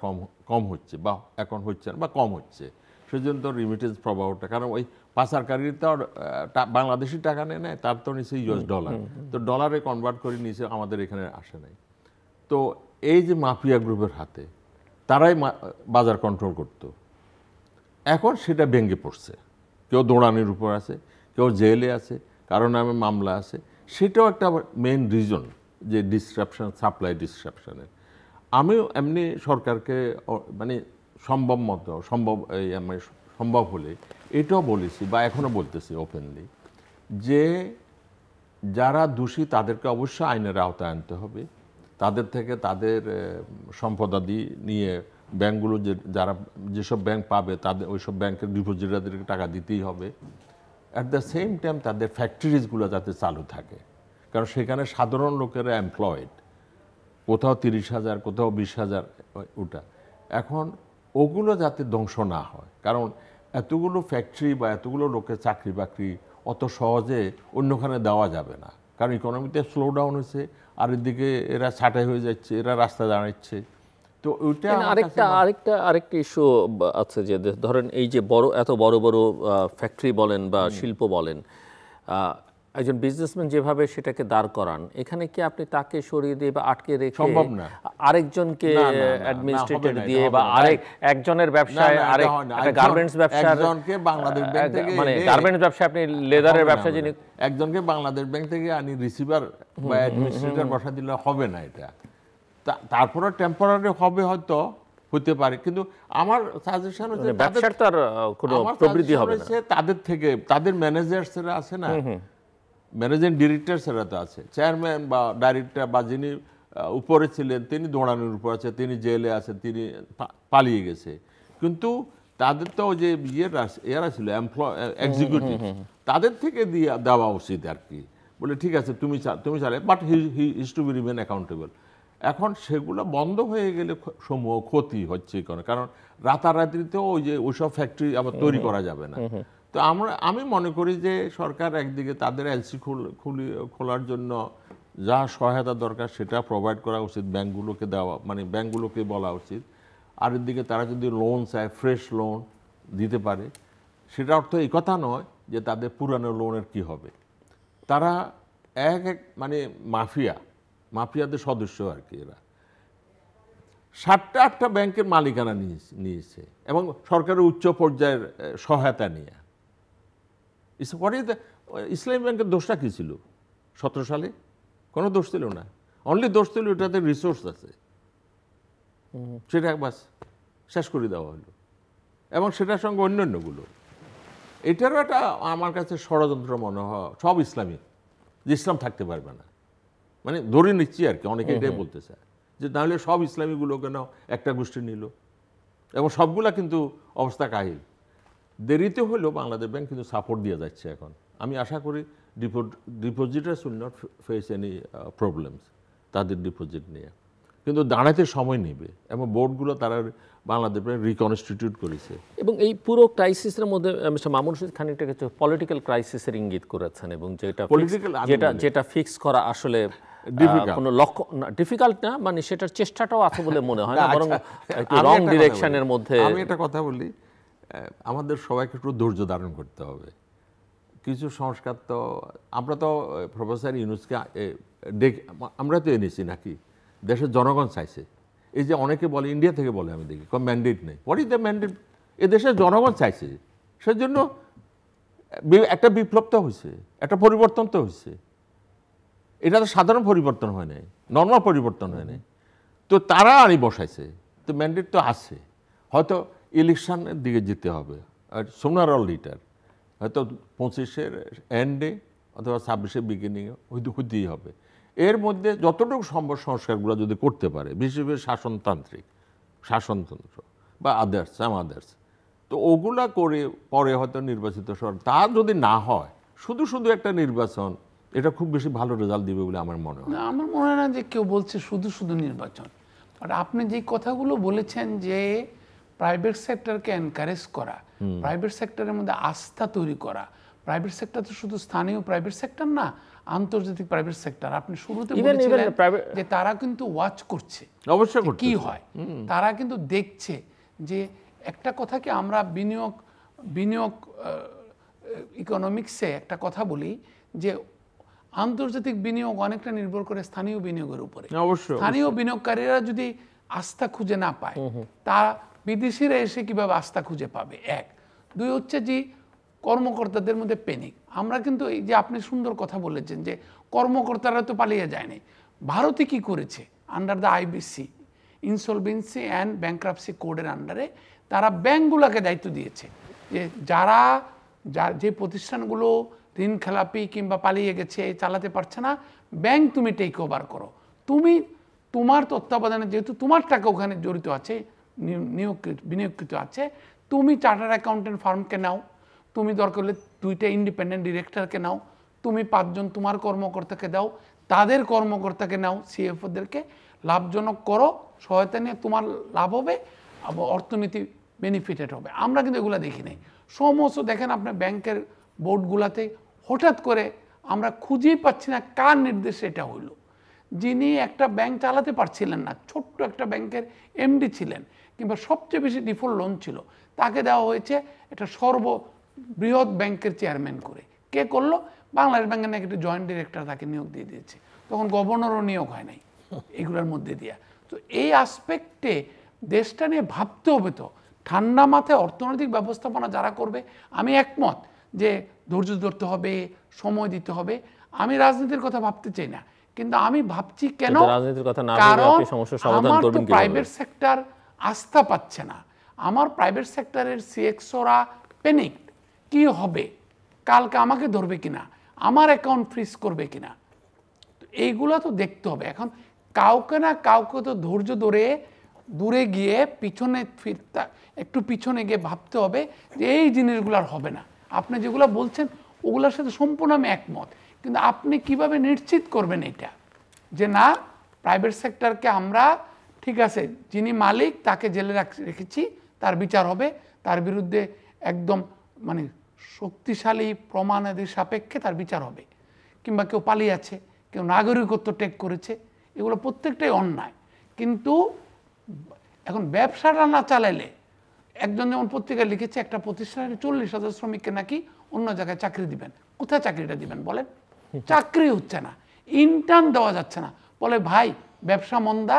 কম হচ্ছে, বা এখন হচ্ছে না বা কম হচ্ছে, সেজন্য তো রিমিটেন্স প্রবাহটা, কারণ ওই পাচারকারীর তো বাংলাদেশি টাকা নেয়, তার তো নিচে ইউএস ডলার, তো ডলারে কনভার্ট করে নিচে আমাদের এখানে আসে নাই। তো এই যে মাফিয়া গ্রুপের হাতে, তারাই বাজার কন্ট্রোল করত, এখন সেটা ভেঙে পড়ছে। কেউ দৌড়ানির উপর আছে, কেউ জেলে আছে, কারো নামে মামলা আছে। সেটাও একটা মেইন রিজন যে ডিসরাপশন, সাপ্লাই ডিসরাপশনের। আমিও এমনি সরকারকে মানে সম্ভব হলে এটাও বলেছি বা এখনও বলতেছি ওপেনলি যে যারা দোষী তাদেরকে অবশ্যই আইনের আওতায় আনতে হবে। তাদের থেকে তাদের সম্পদাদি নিয়ে ব্যাংকগুলো যেসব ব্যাংক পাবে তাদের ওইসব ব্যাংকের ডিপোজিটারদেরকে টাকা দিতেই হবে। অ্যাট দ্য সেম টাইম তাদের ফ্যাক্টরিজগুলো যাতে চালু থাকে, কারণ সেখানে সাধারণ লোকেরা এমপ্লয়েড, কোথাও 30,000 কোথাও 20,000 ওটা। এখন ওগুলো যাতে ধ্বংস না হয়, কারণ এতগুলো ফ্যাক্টরি বা এতগুলো লোকের চাকরি বাকরি অত সহজে অন্যখানে দেওয়া যাবে না, কারণ ইকোনমিতে স্লো ডাউন হয়েছে, আর এদিকে এরা ছাঁটাই হয়ে যাচ্ছে, এরা রাস্তা দাঁড়াচ্ছে। তো ওইটা আরেকটা ইস্যু আছে যে ধরেন এই যে এত বড় বড় ফ্যাক্টরি বলেন বা শিল্প বলেন, একজন বিজনেসম্যান যেভাবে সেটাকে দাঁড় করান, এখানে কি আপনি তাকে সরিয়ে দিয়ে বা আটকে রেখে সম্ভব না, আরেকজনকে অ্যাডমিনিস্ট্রেটর দিয়ে বা একজনের ব্যবসায় গার্মেন্টস ব্যবসার বাংলাদেশ ব্যাংক থেকে মানে গার্মেন্টস ব্যবসা, আপনি লেদারের ব্যবসা, যিনি একজনকে বাংলাদেশ ব্যাংক থেকে আনি রিসিভার বা অ্যাডমিনিস্ট্রেটর বসা দিলে হবে না। এটা তারপরে টেম্পোরারি হবে, হয়তো হতে পারে, কিন্তু আমার সাজেশন হচ্ছে ব্যবসার তো আর কোনো প্রবৃদ্ধি হবে না। তাদের থেকে তাদের ম্যানেজার্সরা আছে না, ম্যানেজিং ডিরেক্টরসরা তো আছে, চেয়ারম্যান বা ডাইরেক্টর বা যিনি উপরে ছিলেন তিনি দৌড়ানোর উপর আছে, তিনি জেলে আছেন, তিনি পালিয়ে গেছে, কিন্তু তাদের তো যে এরা ছিল এক্সিকিউটিভ, তাদের থেকে দেওয়া উচিত আর কি, বলে ঠিক আছে তুমি চালে, but he is to be remain accountable. এখন সেগুলো বন্ধ হয়ে গেলে সমূহ ক্ষতি হচ্ছে, কারণ রাতারাতিতেও ওইসব ফ্যাক্টরি আবার তৈরি করা যাবে না। তো আমি মনে করি যে সরকার একদিকে তাদের এলসি খোলার জন্য যা সহায়তা দরকার সেটা প্রোভাইড করা উচিত, ব্যাংকগুলোকে দেওয়া, মানে ব্যাংকগুলোকে বলা উচিত। আর এদিকে তারা যদি লোন চায়, ফ্রেশ লোন দিতে পারে। সেটা অর্থ এই কথা নয় যে তাদের পুরানো লোনের কি হবে। তারা মানে মাফিয়াদের সদস্য আর কি, এরা 7টা-8টা ব্যাংকের মালিকানা নিয়েছে এবং সরকারের উচ্চ পর্যায়ের সহায়তা নিয়ে। ইসলামী ব্যাংকের দোষটা কী ছিল 17 সালে? কোনো দোষ ছিল না, অনলি দোষ ছিল এটাতে রিসোর্স আছে, সেটা বাস শেষ করে দেওয়া হলো, এবং সেটার সঙ্গে অন্যান্যগুলো। এটারও একটা আমার কাছে ষড়যন্ত্র মনে হয় সব ইসলামিক, যে ইসলাম থাকতে পারবে না, মানে ধরে নিচ্ছি আর কি, অনেকে এটাই বলতে চায় যে তাহলে সব ইসলামীগুলো কেন একটা গোষ্ঠী নিল, এবং সবগুলা কিন্তু অবস্থা কাহিল। দেরিতে হলেও বাংলাদেশ ব্যাংক কিন্তু সাপোর্ট দিয়ে যাচ্ছে এখন। আমি আশা করি ডিপোজিটার্স will not face any problems তাদের ডিপোজিট নিয়ে, কিন্তু দাঁড়াতে সময় নেবে, এবং বোর্ডগুলো তারা বাংলাদেশ ব্যাংক রিকনস্টিটিউট করেছে। এবং এই পুরো ক্রাইসিসের মধ্যে মিস্টার মামুন রশিদ খানিকটা কিছু পলিটিক্যাল ক্রাইসিসের ইঙ্গিত করেছেন, এবং যেটা ফিক্স করা আসলে কোনো লক্ষ্য ডিফিকাল্ট না, মানে সেটার চেষ্টাটাও আছে বলে মনে হয় না, বরং একটু রং ডিরেকশনের মধ্যে। আমি একটা কথা বলি, আমাদের সবাইকে একটু ধৈর্য ধারণ করতে হবে। কিছু সংস্কার তো আমরা তো প্রফেসর ইউনূসকে আমরা তো এনেছি নাকি, দেশের জনগণ চাইছে। এই যে অনেকে বলে, ইন্ডিয়া থেকে বলে, আমি দেখি কোনো ম্যান্ডেট নেই। What is the mandate? এ দেশের জনগণ চাইছে, সেজন্য একটা বিপ্লব তো হয়েছে, একটা পরিবর্তন তো হয়েছে। এটা তো সাধারণ পরিবর্তন হয় নাই, নর্মাল পরিবর্তন হয় নাই, তো তারা আনি বসাইছে, তো ম্যান্ডেট তো আছে। হয়তো ইলেকশনের দিকে যেতে হবে, আর সোনার অল লিটার হয়তো 25-এর এন্ডে অথবা 26-এর বিগিনিংয়ে হইতেই হবে। এর মধ্যে যতটুকু সম্ভব সংস্কারগুলো যদি করতে পারে, বিশেষ করে শাসনতন্ত্র বা আদার্স, তো ওগুলা করে পরে হয়তো নির্বাচিত সরকার, তা যদি না হয় শুধু একটা নির্বাচন, এটা খুব বেশি ভালো রেজাল্ট দিবে বলে আমার মনে হয়। আমার মনে হয় না যে কেউ বলছে শুধু নির্বাচন। আর আপনি যে কথাগুলো বলেছেন যে প্রাইভেট সেক্টরকে এনকারেজ করা, প্রাইভেট সেক্টরের মধ্যে আস্থা তৈরি করা, প্রাইভেট সেক্টর তো শুধু স্থানীয় প্রাইভেট সেক্টর না, আন্তর্জাতিক প্রাইভেট সেক্টর। আপনি শুরুতে বলেছিলেন যে তারা কিন্তু ওয়াচ করছে, অবশ্যই কি হয়, তারা কিন্তু দেখছে যে একটা কথা কি আমরা বিনিয়োগ ইকোনমিক্সে একটা কথা বলি যে আন্তর্জাতিক বিনিয়োগ অনেকটা নির্ভর করে স্থানীয় বিনিয়োগের উপরে। স্থানীয় বিনিয়োগকারীরা যদি আস্থা খুঁজে না পায়, তা বিদেশিরা এসে কিভাবে আস্থা খুঁজে পাবে? 1, 2 হচ্ছে যে কর্মকর্তাদের মধ্যে প্যানিক। আমরা কিন্তু এই যে আপনি সুন্দর কথা বলেছেন যে কর্মকর্তারা তো পালিয়ে যায়নি। ভারতে কি করেছে, under the IBC insolvency and bankruptcy কোডের আন্ডারে তারা ব্যাংকগুলোকে দায়িত্ব দিয়েছে যে যে প্রতিষ্ঠানগুলো ঋণ খেলাপি কিংবা পালিয়ে গেছে, চালাতে পারছে না, ব্যাংক তুমি টেক ওভার করো, তুমি তোমার তত্ত্বাবধানে, যেহেতু তোমার টাকা ওখানে জড়িত আছে, বিনিয়োগকৃত আছে, তুমি চার্টার্ড অ্যাকাউন্টেন্ট ফার্মকে নাও, তুমি দরকার হলে 2টা ইন্ডিপেন্ডেন্ট ডিরেক্টরকে নাও, তুমি 5 জন তোমার কর্মকর্তাকে দাও, তাদের কর্মকর্তাকে নাও, CFOদেরকে লাভজনক করো, সহায়তা নিয়ে তোমার লাভ হবে, অর্থনীতি বেনিফিটেড হবে। আমরা কিন্তু এগুলো দেখি নাই। সমস্ত দেখেন আপনার ব্যাংকের বোর্ডগুলাতে হঠাৎ করে আমরা খুঁজেই পাচ্ছি না কার নির্দেশে এটা হইল। যিনি একটা ব্যাংক চালাতে পারছিলেন না, ছোট্ট একটা ব্যাংকের MD ছিলেন, কিংবা সবচেয়ে বেশি ডিফল্ট লোন ছিল, তাকে দেওয়া হয়েছে একটা সর্ববৃহৎ ব্যাংকের চেয়ারম্যান করে। কে করলো? বাংলাদেশ ব্যাংকের নাকি একটা জয়েন্ট ডিরেক্টর তাকে নিয়োগ দিয়ে দিয়েছে, তখন গভর্নরও নিয়োগ হয় নাই এগুলোর মধ্যে দিয়া। তো এই আসপেক্টে দেশটা নিয়ে ভাবতে হবে। তো ঠান্ডা মাথায় অর্থনৈতিক ব্যবস্থাপনা যারা করবে, আমি একমত যে ধৈর্য ধরতে হবে, সময় দিতে হবে। আমি রাজনীতির কথা ভাবতে চাই না, কিন্তু আমি ভাবছি কেন, কারণ আমার তো প্রাইভেট সেক্টর আস্থা পাচ্ছে না, আমার প্রাইভেট সেক্টরের CXOরা প্যানিক, কি হবে, কালকে আমাকে ধরবে কিনা, আমার অ্যাকাউন্ট ফ্রিজ করবে কিনা, এইগুলো তো দেখতে হবে। এখন কাউকে না কাউকে তো ধৈর্য ধরে দূরে গিয়ে পিছনে একটু পিছনে গিয়ে ভাবতে হবে যে এই জিনিসগুলো আর হবে না। আপনি যেগুলো বলছেন ওগুলোর সাথে সম্পূর্ণ আমি একমত, কিন্তু আপনি কিভাবে নিশ্চিত করবেন এটা যে না প্রাইভেট সেক্টরকে আমরা ঠিক আছে যিনি মালিক তাকে জেলে রেখেছি, তার বিচার হবে, তার বিরুদ্ধে একদম মানে শক্তিশালী প্রমাণাদি সাপেক্ষে তার বিচার হবে, কিংবা কেউ পালিয়ে আছে, কেউ নাগরিকত্ব টেক করেছে, এগুলো প্রত্যেকটাই অন্যায়। কিন্তু এখন ব্যবসাটা না চালাইলে, একজন যেমন পত্রিকায় লিখেছে একটা প্রতিষ্ঠানে 40,000 শ্রমিককে নাকি অন্য জায়গায় চাকরি দিবেন। কোথায় চাকরিটা দিবেন বলেন? চাকরি হচ্ছে না, ইন্টার্ন দেওয়া যাচ্ছে না। বলে ভাই ব্যবসা মন্দা,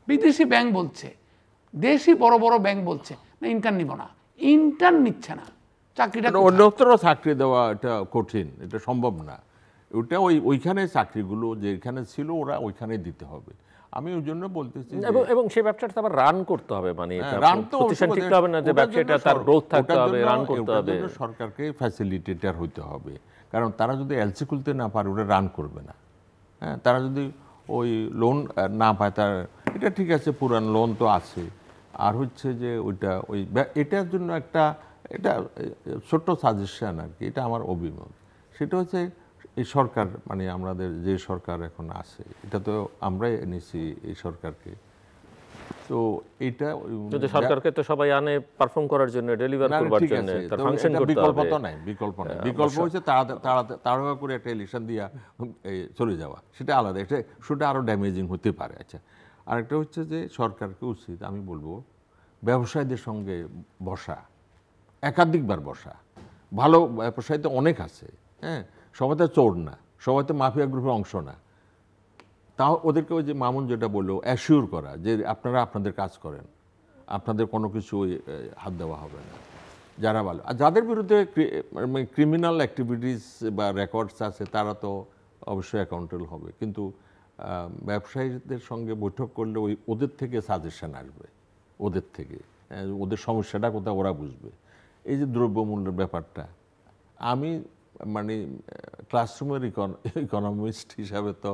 বিদেশি ব্যাংক বলছে, দেশি বড় বড় ব্যাংক বলছে না ইন্টার্ন নিব না, ইন্টার্ন নিচ্ছে না, চাকরিটা অন্যত্র চাকরি দেওয়া এটা কঠিন, এটা সম্ভব না। ওটা ওইখানে চাকরিগুলো যেখানে ছিল ওরা ওইখানে দিতে হবে। আমি ওই জন্য বলতেছি এবং সেই ব্যবসাটা আবার রান করতে হবে, মানে রান তো প্রতিষ্ঠান ঠিক হবে না যে ব্যবসাটা তার গ্রোথ থাকতে হবে, রান করতে হবে। সরকারকে ফ্যাসিলিটেটর হইতে হবে, কারণ তারা যদি এলসি খুলতে না পারে ওরা রান করবে না। হ্যাঁ, তারা যদি ওই লোন না পায়, তার এটা ঠিক আছে পুরান লোন তো আছে, আর হচ্ছে যে ওইটা এটার জন্য একটা এটা ছোট্ট সাজেশন আর কি, এটা আমার অভিমত। সেটা হচ্ছে এই সরকার মানে আমাদের যে সরকার এখন আছে, এটা তো আমরাই এনেছি এই সরকারকে, তো এটা যদি সরকারকে তো সবাই আনে পারফর্ম করার জন্য, ডেলিভার করবার জন্য, তার ফাংশন করতে হবে। বিকল্প তো নাই, বিকল্প নাই। বিকল্প হচ্ছে তাড়াহুড়া করে একটা ইলেকশন দিয়া চলে যাওয়া, সেটা আলাদা, সেটা আরো ড্যামেজিং হতে পারে। আচ্ছা, আরেকটা হচ্ছে যে সরকারকে উচিত, আমি বলবো ব্যবসায়ীদের সঙ্গে বসা, একাধিকবার বসা। ভালো ব্যবসায়ী তো অনেক আছে, হ্যাঁ, সবাই তো চোর না, সবাই তো মাফিয়া গ্রুপের অংশ না। তাও ওদেরকে ওই যে মামুন যেটা বললো, অ্যাসিওর করা যে আপনারা আপনাদের কাজ করেন, আপনাদের কোনো কিছু হাত দেওয়া হবে না, যারা ভালো। আর যাদের বিরুদ্ধে ক্রিমিনাল অ্যাক্টিভিটিস বা রেকর্ডস আছে তারা তো অবশ্যই অ্যাকাউন্টেবল হবে, কিন্তু ব্যবসায়ীদের সঙ্গে বৈঠক করলে ওদের থেকে সাজেশন আসবে, ওদের থেকে ওদের সমস্যাটা কোথায় ওরা বুঝবে। এই যে দ্রব্যমূল্যের ব্যাপারটা, আমি মানে ক্লাসরুমের ইকোনমিস্ট হিসাবে তো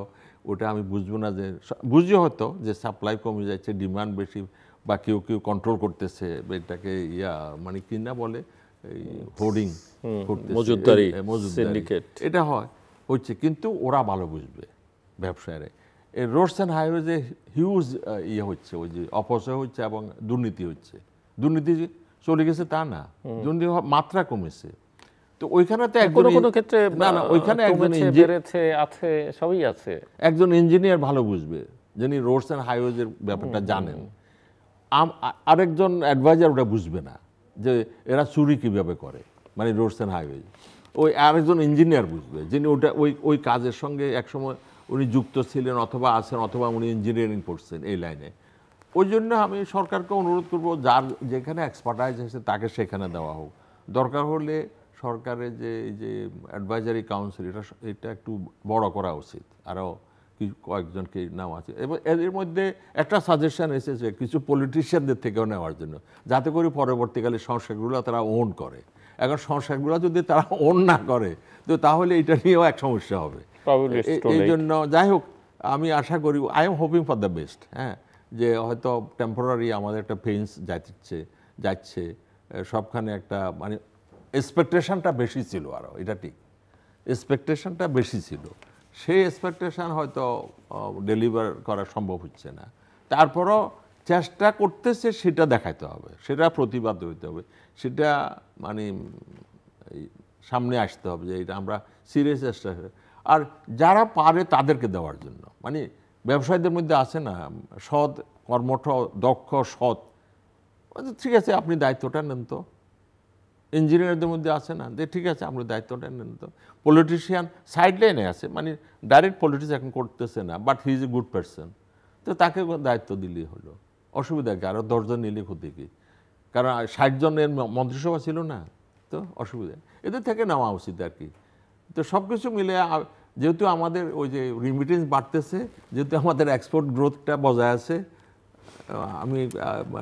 ওটা আমি বুঝবো না, যে বুঝি হয়তো যে সাপ্লাই কমে যাচ্ছে, ডিমান্ড বেশি, বা কেউ কেউ কন্ট্রোল করতেছে এটাকে, মানে কি না বলে হোর্ডিং মজুদদারি, এটা হচ্ছে, কিন্তু ওরা ভালো বুঝবে ব্যবসায়ীরা। এই রোডস অ্যান্ড হাইওয়েজে হিউজ হচ্ছে, ওই যে অপচয় হচ্ছে এবং দুর্নীতি হচ্ছে। দুর্নীতি চলে গেছে তা না, দুর্নীতি মাত্রা কমেছে। তো ওইখানে তো কোনো ক্ষেত্রে না, ওইখানে আছে, সবই আছে। একজন ইঞ্জিনিয়ার ভালো বুঝবে, যিনি রোডস অ্যান্ড হাইওয়েজের ব্যাপারটা জানেন। আরেকজন অ্যাডভাইজার ওটা বুঝবে না যে এরা চুরি কিভাবে করে, মানে রোডস অ্যান্ড হাইওয়ে। ওই আরেকজন ইঞ্জিনিয়ার বুঝবে, যিনি ওই কাজের সঙ্গে একসময় উনি যুক্ত ছিলেন, অথবা আছেন, অথবা উনি ইঞ্জিনিয়ারিং পড়ছেন এই লাইনে। ওই জন্য আমি সরকারকে অনুরোধ করবো, যার যেখানে এক্সপার্টাইজ আছে তাকে সেখানে দেওয়া হোক। দরকার হলে সরকারের যে এই যে অ্যাডভাইজারি কাউন্সিল, এটা একটু বড় করা উচিত, আরও কয়েকজনকে নেওয়া আছে। এবং এর মধ্যে একটা সাজেশন এসেছে কিছু পলিটিশিয়ানদের থেকেও নেওয়ার জন্য, যাতে করে পরবর্তীকালে সংস্থাগুলো তারা ওন করে। এখন সংস্থাগুলো যদি তারা ওন না করে, তো তাহলে এটা নিয়েও এক সমস্যা হবে। এই জন্য যাই হোক, আমি আশা করি, I am hoping for the best, হ্যাঁ, যে হয়তো টেম্পোরারি আমাদের একটা পেইন্স যাচ্ছে সবখানে, একটা মানে এক্সপেকটেশনটা বেশি ছিল, আরও এটা ঠিক, এক্সপেকটেশনটা বেশি ছিল, সেই এক্সপেকটেশন হয়তো ডেলিভার করা সম্ভব হচ্ছে না। তারপরও চেষ্টা করতেছে, সেটা দেখাইতে হবে, সেটা প্রতিবাদ হইতে হবে, সেটা মানে সামনে আসতে হবে যে এটা আমরা সিরিয়াস চেষ্টা। আর যারা পারে তাদেরকে দেওয়ার জন্য, মানে ব্যবসায়ীদের মধ্যে আছে না সৎ, কর্মঠ, দক্ষ, সৎ, ঠিক আছে আপনি দায়িত্বটা নেন তো। ইঞ্জিনিয়ারদের মধ্যে আছে না যে ঠিক আছে আপনি দায়িত্বটা নেন তো। পলিটিশিয়ান সাইড লাইনে আছে, মানে ডাইরেক্ট পলিটিক্স এখন করতেছে না, but he is a good person, তো তাকে দায়িত্ব দিলেই হলো, অসুবিধা কি? আরও 10 জন নিলে ক্ষতি কি? কারণ 60 জনের মন্ত্রিসভা ছিল না, তো অসুবিধা এদের থেকে নেওয়া উচিত আর কি। তো সব কিছু মিলে, যেহেতু আমাদের ওই যে রিমিটেন্স বাড়তেছে, যেহেতু আমাদের এক্সপোর্ট গ্রোথটা বজায় আছে,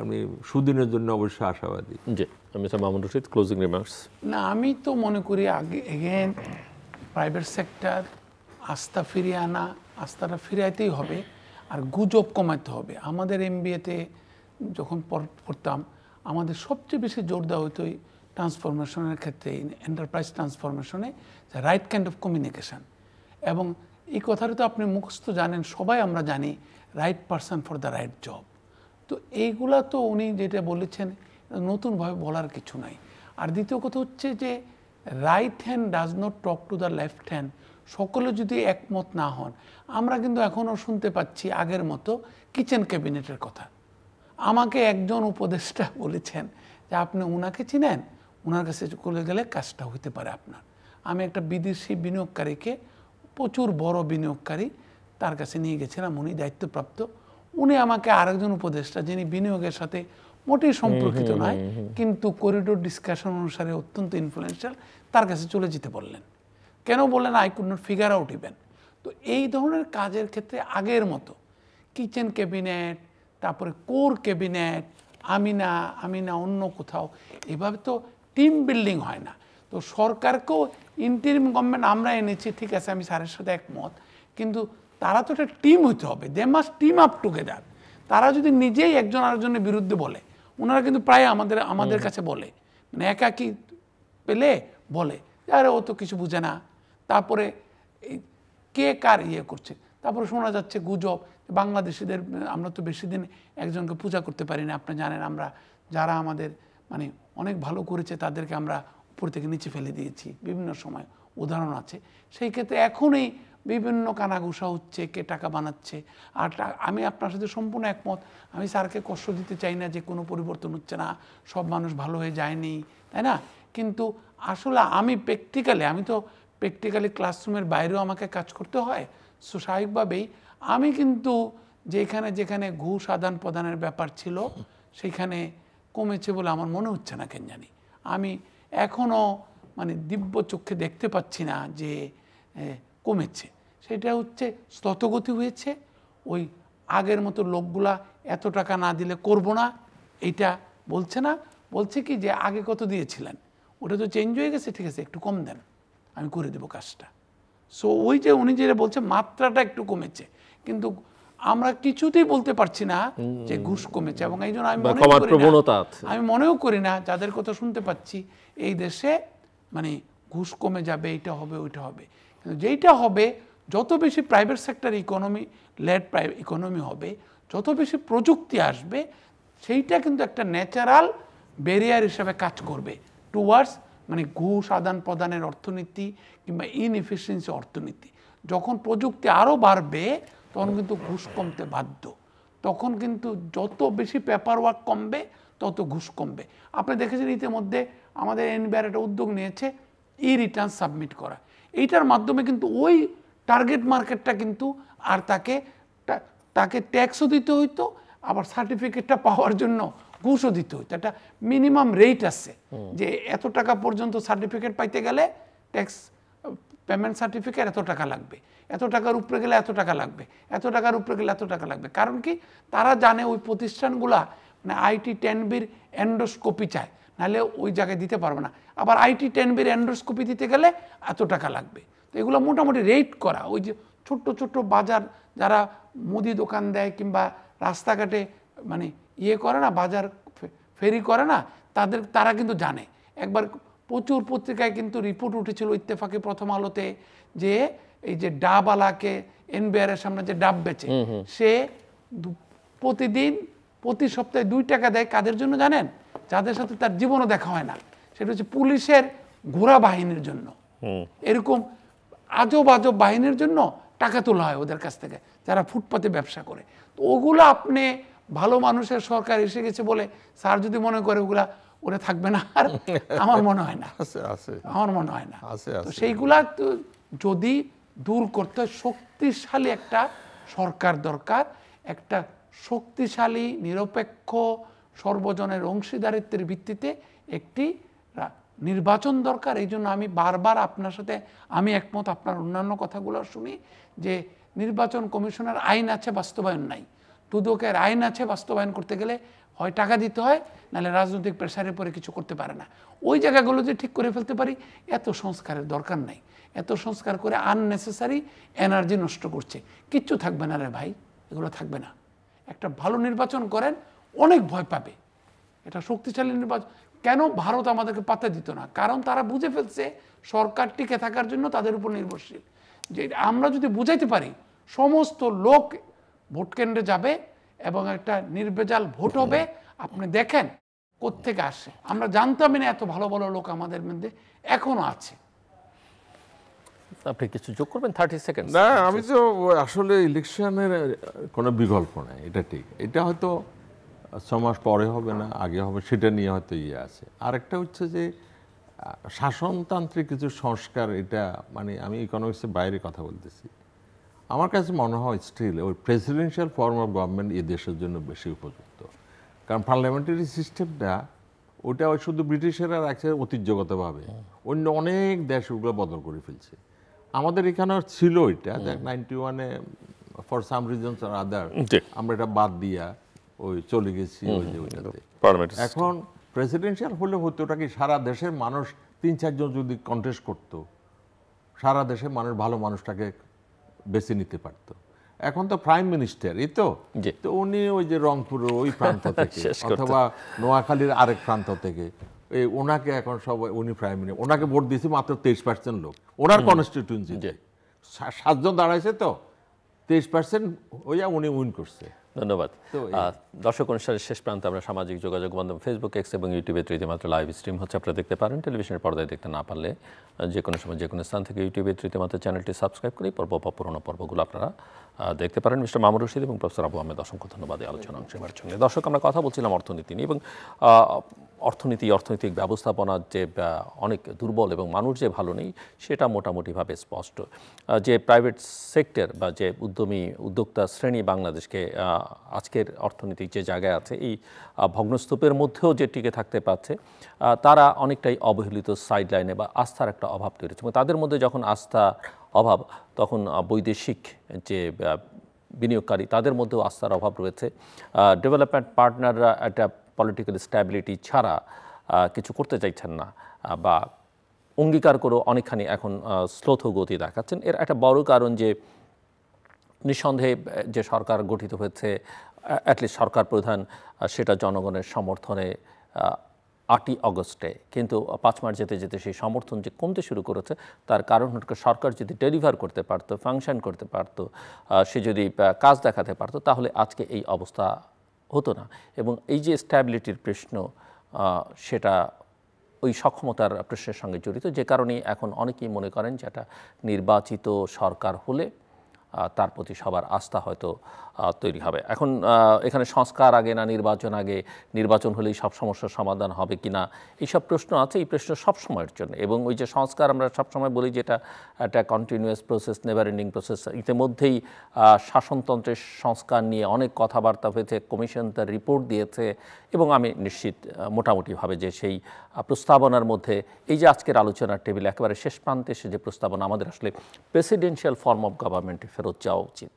আমি সুদিনের জন্য অবশ্যই আশাবাদী। জি, mister Mamun Rashid, closing remarks. না, আমি তো মনে করি এগেন প্রাইভেট সেক্টর আস্থা ফিরিয়ে আনা, আস্থাটা ফিরাইতেই হবে, আর গুজব কমাতে হবে। আমাদের এমবিএতে যখন পড়তাম আমাদের সবচেয়ে বেশি জোর দেওয়া হতো এই ট্রান্সফরমেশনের ক্ষেত্রে, এন্টারপ্রাইজ ট্রান্সফরমেশনে, রাইট কাইন্ড অফ কমিউনিকেশন। এবং এই কথাটা তো আপনি মুখস্থ জানেন, সবাই আমরা জানি, right person for the right job. তো এইগুলা তো উনি যেটা বলেছেন নতুনভাবে বলার কিছু নাই। আর দ্বিতীয় কথা হচ্ছে যে right hand does not talk to the left hand. সকলে যদি একমত না হন, আমরা কিন্তু এখনও শুনতে পাচ্ছি আগের মতো কিচেন ক্যাবিনেটের কথা। আমাকে একজন উপদেষ্টা বলেছেন যে আপনি উনাকে চিনেন, উনার কাছে চলে গেলে কাজটা হইতে পারে আপনার। আমি একটা বিদেশি বিনিয়োগকারীকে, প্রচুর বড় বিনিয়োগকারী, তার কাছে নিয়ে গেছিলাম, উনি দায়িত্বপ্রাপ্ত। উনি আমাকে আরেকজন উপদেষ্টা যিনি বিনিয়োগের সাথে মোটেই সম্পর্কিত নয় কিন্তু করিডোর ডিসকাশন অনুসারে অত্যন্ত ইনফ্লুয়েন্সিয়াল, তার কাছে চলে যেতে বললেন। কেন বললেন? I could not figure out even. তো এই ধরনের কাজের ক্ষেত্রে আগের মতো কিচেন ক্যাবিনেট, তারপরে কোর ক্যাবিনেট, আমি না অন্য কোথাও, এভাবে তো টিম বিল্ডিং হয় না। তো সরকারকেও ইন্টারিম গভর্নমেন্ট আমরা এনেছি, ঠিক আছে, আমি স্যারের সাথে একমত, কিন্তু তারা তো একটা টিম হইতে হবে। They must team up together. তারা যদি নিজেই একজন আরেকজনের বিরুদ্ধে বলে, ওনারা কিন্তু প্রায় আমাদের কাছে বলে, মানে একাকি পেলে বলে আরে ও তো কিছু বুঝে না, তারপরে কে কার ইয়ে করছে। তারপরে শোনা যাচ্ছে গুজব, বাংলাদেশিদের আমরা তো বেশি দিন একজনকে পূজা করতে পারি না। আপনি জানেন আমরা যারা আমাদের মানে অনেক ভালো করেছে তাদেরকে আমরা উপর থেকে নিচে ফেলে দিয়েছি, বিভিন্ন সময় উদাহরণ আছে। সেই ক্ষেত্রে এখনই বিভিন্ন কানাঘুষা হচ্ছে, কে টাকা বানাচ্ছে। আর আমি আপনার সাথে সম্পূর্ণ একমত। আমি স্যারকে কষ্ট দিতে চাই না যে কোনো পরিবর্তন হচ্ছে না, সব মানুষ ভালো হয়ে যায়নি, তাই না? কিন্তু আসলে আমি তো প্র্যাকটিক্যালি ক্লাসরুমের বাইরেও আমাকে কাজ করতে হয়। সো স্বাভাবিকভাবেই আমি কিন্তু যেখানে ঘুষ আদান প্রদানের ব্যাপার ছিল সেখানে কমেছে বলে আমার মনে হচ্ছে না কেন জানি। আমি এখনও মানে দিব্য চক্ষে দেখতে পাচ্ছি না যে কমেছে। সেটা হচ্ছে স্ততগতি হয়েছে। ওই আগের মতো লোকগুলা এত টাকা না দিলে করব না এইটা বলছে না, বলছে কি যে আগে কত দিয়েছিলেন ওটা তো চেঞ্জ হয়ে গেছে, ঠিক আছে একটু কম দেন, আমি করে দেবো কাজটা। সো ওই যে উনি যেটা বলছে মাত্রাটা একটু কমেছে, কিন্তু আমরা কিছুতেই বলতে পারছি না যে ঘুষ কমেছে। এবং এই জন্য আমি মনেও করি না যাদের কথা শুনতে পাচ্ছি এই দেশে মানে ঘুষ কমে যাবে, এইটা হবে ওইটা হবে। কিন্তু যেইটা হবে, যত বেশি প্রাইভেট সেক্টর ইকোনমি হবে, যত বেশি প্রযুক্তি আসবে, সেইটা কিন্তু একটা ন্যাচারাল ব্যারিয়ার হিসাবে কাজ করবে টুয়ার্ডস মানে ঘুষ আদান প্রদানের অর্থনীতি কিংবা ইনএফিসিয়েন্সি অর্থনীতি। যখন প্রযুক্তি আরও বাড়বে তখন কিন্তু ঘুষ কমতে বাধ্য। তখন কিন্তু যত বেশি পেপার ওয়ার্ক কমবে তত ঘুষ কমবে। আপনি দেখেছেন ইতিমধ্যে আমাদের এনবিআর একটা উদ্যোগ নিয়েছে রিটার্ন সাবমিট করা। এইটার মাধ্যমে কিন্তু ওই টার্গেট মার্কেটটা কিন্তু আর তাকে ট্যাক্সও দিতে হইতো, আবার সার্টিফিকেটটা পাওয়ার জন্য ঘুষও দিতে হইতো। একটা মিনিমাম রেট আছে যে এত টাকা পর্যন্ত সার্টিফিকেট পাইতে গেলে ট্যাক্স পেমেন্ট সার্টিফিকেট এত টাকা লাগবে, এত টাকার উপরে গেলে এত টাকা লাগবে, এত টাকার উপরে গেলে এত টাকা লাগবে। কারণ কি তারা জানে ওই প্রতিষ্ঠানগুলা মানে আইটি 10B এন্ডোস্কোপি চায়, নাহলে ওই জায়গায় দিতে পারবে না। আবার আইটি 10B এন্ডোস্কোপি দিতে গেলে এত টাকা লাগবে। তো এগুলো মোটামুটি রেট করা। ওই যে ছোট্ট ছোট্ট বাজার যারা মুদি দোকান দেয় কিংবা রাস্তাঘাটে মানে ইয়ে করে না, বাজার ফেরি করে না, তারা কিন্তু জানে। একবার প্রচুর পত্রিকায় কিন্তু রিপোর্ট উঠেছিল, ইত্তেফাকে, প্রথম আলোতে, যে এই যে ডাবওয়ালাকে এনবিআর এর সামনে যে ডাব বেচে সে প্রতি সপ্তাহে 2 টাকা দেয়। কাদের জন্য জানেন? যাদের সাথে তার জীবনও দেখা হয় না। সেটা হচ্ছে পুলিশের ঘোড়া বাহিনীর জন্য। এরকম আজব আজব বাহিনীর জন্য টাকা তোলা হয় ওদের কাছ থেকে, যারা ফুটপাতে ব্যবসা করে। তো ওগুলো আপনি ভালো মানুষের সরকার এসে গেছে বলে স্যার যদি মনে করে ওরা থাকবে না, আর আমার মনে হয় না, আমার মনে হয় না। তো সেইগুলা যদি দূর করতে শক্তিশালী একটা সরকার দরকার, একটা শক্তিশালী নিরপেক্ষ সর্বজনের অংশীদারিত্বের ভিত্তিতে একটি নির্বাচন দরকার। এই জন্য আমি বারবার আপনার সাথে আমি একমত, আপনার অন্যান্য কথাগুলো শুনি যে নির্বাচন কমিশনের আইন আছে, বাস্তবায়ন নাই। দুদকের আইন আছে, বাস্তবায়ন করতে গেলে হয় টাকা দিতে হয়, নাহলে রাজনৈতিক প্রেসারের পরে কিছু করতে পারে না। ওই জায়গাগুলো যে ঠিক করে ফেলতে পারি, এত সংস্কারের দরকার নাই। এত সংস্কার করে আননেসেসারি এনার্জি নষ্ট করছে, কিচ্ছু থাকবে না রে ভাই, এগুলো থাকবে না। একটা ভালো নির্বাচন করেন, অনেক ভয় পাবে। এটা শক্তিশালী নির্বাচন। কেন ভারত আমাদেরকে পাত্তা দিত না? কারণ তারা বুঝে ফেলছে সরকার টিকে থাকার জন্য তাদের উপর নির্ভরশীল। যে আমরা যদি বুঝাইতে পারি সমস্ত লোক ভোট কেন্দ্রে যাবে এবং একটা নির্ভেজাল ভোট হবে, আপনি দেখেন কোত্থেকে আসে। আমরা জানতামই না এত ভালো ভালো লোক আমাদের মধ্যে এখনো আছে। আপনি কিছু যোগ করবেন? 30 সেকেন্ড। না, আমি তো আসলে ইলেকশনের কোনো বিকল্প নাই, এটা ঠিক। এটা হয়তো 6 মাস পরে হবে না, আগে হবে, সেটা নিয়ে হয়তো আছে। আরেকটা হচ্ছে যে শাসনতান্ত্রিক কিছু সংস্কার, এটা মানে আমি ইকোনমিক্সের বাইরে কথা বলতেছি, আমার কাছে মনে হয় স্টিল ওই প্রেসিডেন্সিয়াল ফর্ম অফ গভর্নমেন্ট এই দেশের জন্য বেশি উপযুক্ত। কারণ পার্লামেন্টারি সিস্টেমটা ওটা শুধু ব্রিটিশেরা রাখছে ঐতিহ্যগতভাবে, অন্য অনেক দেশ ওগুলো বদল করে ফেলছে। আমাদের এখানেও ছিল এটা 91-এ ফর সাম রিজনস আর আদার আমরা এটা বাদ দিয়া ওই চলে গেছি ওই যে ওইটাতে। এখন প্রেসিডেন্সিয়াল হলে হতো ওটা কি সারা দেশের মানুষ 3-4 জন যদি কন্টেস্ট করতো, সারা দেশের মানুষ ভালো মানুষটাকে বেছে নিতে পারতো। এখন তো প্রাইম মিনিস্টার, এই তো উনি ওই যে রংপুরের ওই প্রান্ত থেকে অথবা নোয়াখালীর আরেক প্রান্ত থেকে এই ওনাকে এখন সবাই, উনি প্রাইম মিনিস্টার, ওনাকে ভোট দিয়েছে মাত্র 23% লোক ওনার কনস্টিটিউয়েন্সিতে। 7 জন দাঁড়াইছে তো 23% হইয়া উনি উইন করছে। ধন্যবাদ। দর্শক, অনুষ্ঠানের শেষ প্রান্তে আমরা সামাজিক যোগাযোগ মাধ্যম ফেসবুক, এক্স এবং ইউটিউবে রীতিমাত্র লাইভ স্ট্রিম হচ্ছে, আপনারা দেখতে পারেন। টেলিভিশনের পর্দায় দেখতে না পারলে যে কোনো সময় যে কোনো স্থান থেকে ইউটিউবে রীতিমাত্র চ্যানেলটি সাবস্ক্রাইব করে পর্ব বা পুরোনো পর্বগুলো আপনারা দেখতে পারেন। মিস্টার মামুন রশিদ এবং প্রফেসর আবু আহমেদ, অসংখ্য ধন্যবাদ এই আলোচনা অংশ নেওয়ার জন্য। দর্শক, আমরা কথা বলছিলাম অর্থনীতি নিয়ে এবং অর্থনৈতিক ব্যবস্থাপনার যে অনেক দুর্বল এবং মানুষ যে ভালো নেই সেটা মোটামুটিভাবে স্পষ্ট। যে প্রাইভেট সেক্টর বা যে উদ্যোক্তা শ্রেণী বাংলাদেশকে আজকের অর্থনীতির যে জায়গায় আছে, এই ভগ্নস্তূপের মধ্যেও যে টিকে থাকতে পারছে, তারা অনেকটাই অবহেলিত সাইডলাইনে বা আস্থার একটা অভাব তৈরি হচ্ছে। এবং তাদের মধ্যে যখন আস্থার অভাব, তখন বৈদেশিক যে বিনিয়োগকারী তাদের মধ্যেও আস্থার অভাব রয়েছে। ডেভেলপমেন্ট পার্টনাররা একটা পলিটিক্যাল স্ট্যাবিলিটি ছাড়া কিছু করতে চাইছেন না বা অঙ্গীকার করেও অনেকখানি এখন স্লোথ গতি দেখাচ্ছেন। এর একটা বড় কারণ যে নিঃসন্দেহে যে সরকার গঠিত হয়েছে, অ্যাটলিস্ট সরকার প্রধান, সেটা জনগণের সমর্থনে 8ই অগস্টে, কিন্তু 5 মাস যেতে যেতে সেই সমর্থন যে কমতে শুরু করেছে, তার কারণ হচ্ছে সরকার যদি ডেলিভার করতে পারতো, ফাংশন করতে পারতো, সে যদি কাজ দেখাতে পারতো, তাহলে আজকে এই অবস্থা হতো না। এবং এই যে স্ট্যাবিলিটির প্রশ্ন, সেটা ওই সক্ষমতার প্রশ্নের সঙ্গে জড়িত, যে কারণেই এখন অনেকেই মনে করেন যে একটা নির্বাচিত সরকার হলে তার প্রতি সবার আস্থা হয়তো তৈরি হবে। এখন এখানে সংস্কার আগে না নির্বাচন আগে, নির্বাচন হলেই সব সমস্যার সমাধান হবে কি না, এইসব প্রশ্ন আছে। এই প্রশ্ন সব সময়ের জন্য। এবং ওই যে সংস্কার আমরা সবসময় বলি যেটা একটা continuous process, never ending process. ইতিমধ্যেই শাসনতন্ত্রের সংস্কার নিয়ে অনেক কথাবার্তা হয়েছে, কমিশন তার রিপোর্ট দিয়েছে এবং আমি নিশ্চিত মোটামুটিভাবে যে সেই প্রস্তাবনার মধ্যে এই যে আজকের আলোচনার টেবিলে একেবারে শেষ প্রান্তে এসে যে প্রস্তাবনা, আমাদের আসলে প্রেসিডেন্সিয়াল ফর্ম অফ গভর্নমেন্টে ফেরত যাওয়া উচিত।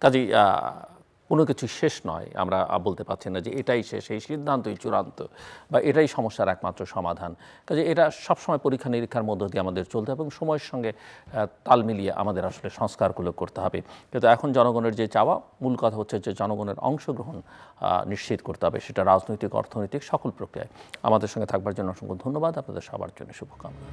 কাজেই কোনো কিছু শেষ নয়, আমরা বলতে পারছি না যে এটাই শেষ, এই সিদ্ধান্তই চূড়ান্ত বা এটাই সমস্যার একমাত্র সমাধান। কাজে এটা সবসময় পরীক্ষা নিরীক্ষার মধ্য দিয়ে আমাদের চলতে হবে এবং সময়ের সঙ্গে তাল মিলিয়ে আমাদের আসলে সংস্কারগুলো করতে হবে। কিন্তু এখন জনগণের যে চাওয়া, মূল কথা হচ্ছে যে জনগণের অংশগ্রহণ নিশ্চিত করতে হবে, সেটা রাজনৈতিক, অর্থনৈতিক সকল প্রক্রিয়ায়। আমাদের সঙ্গে থাকবার জন্য অসংখ্য ধন্যবাদ। আপনাদের সবার জন্য শুভকামনা।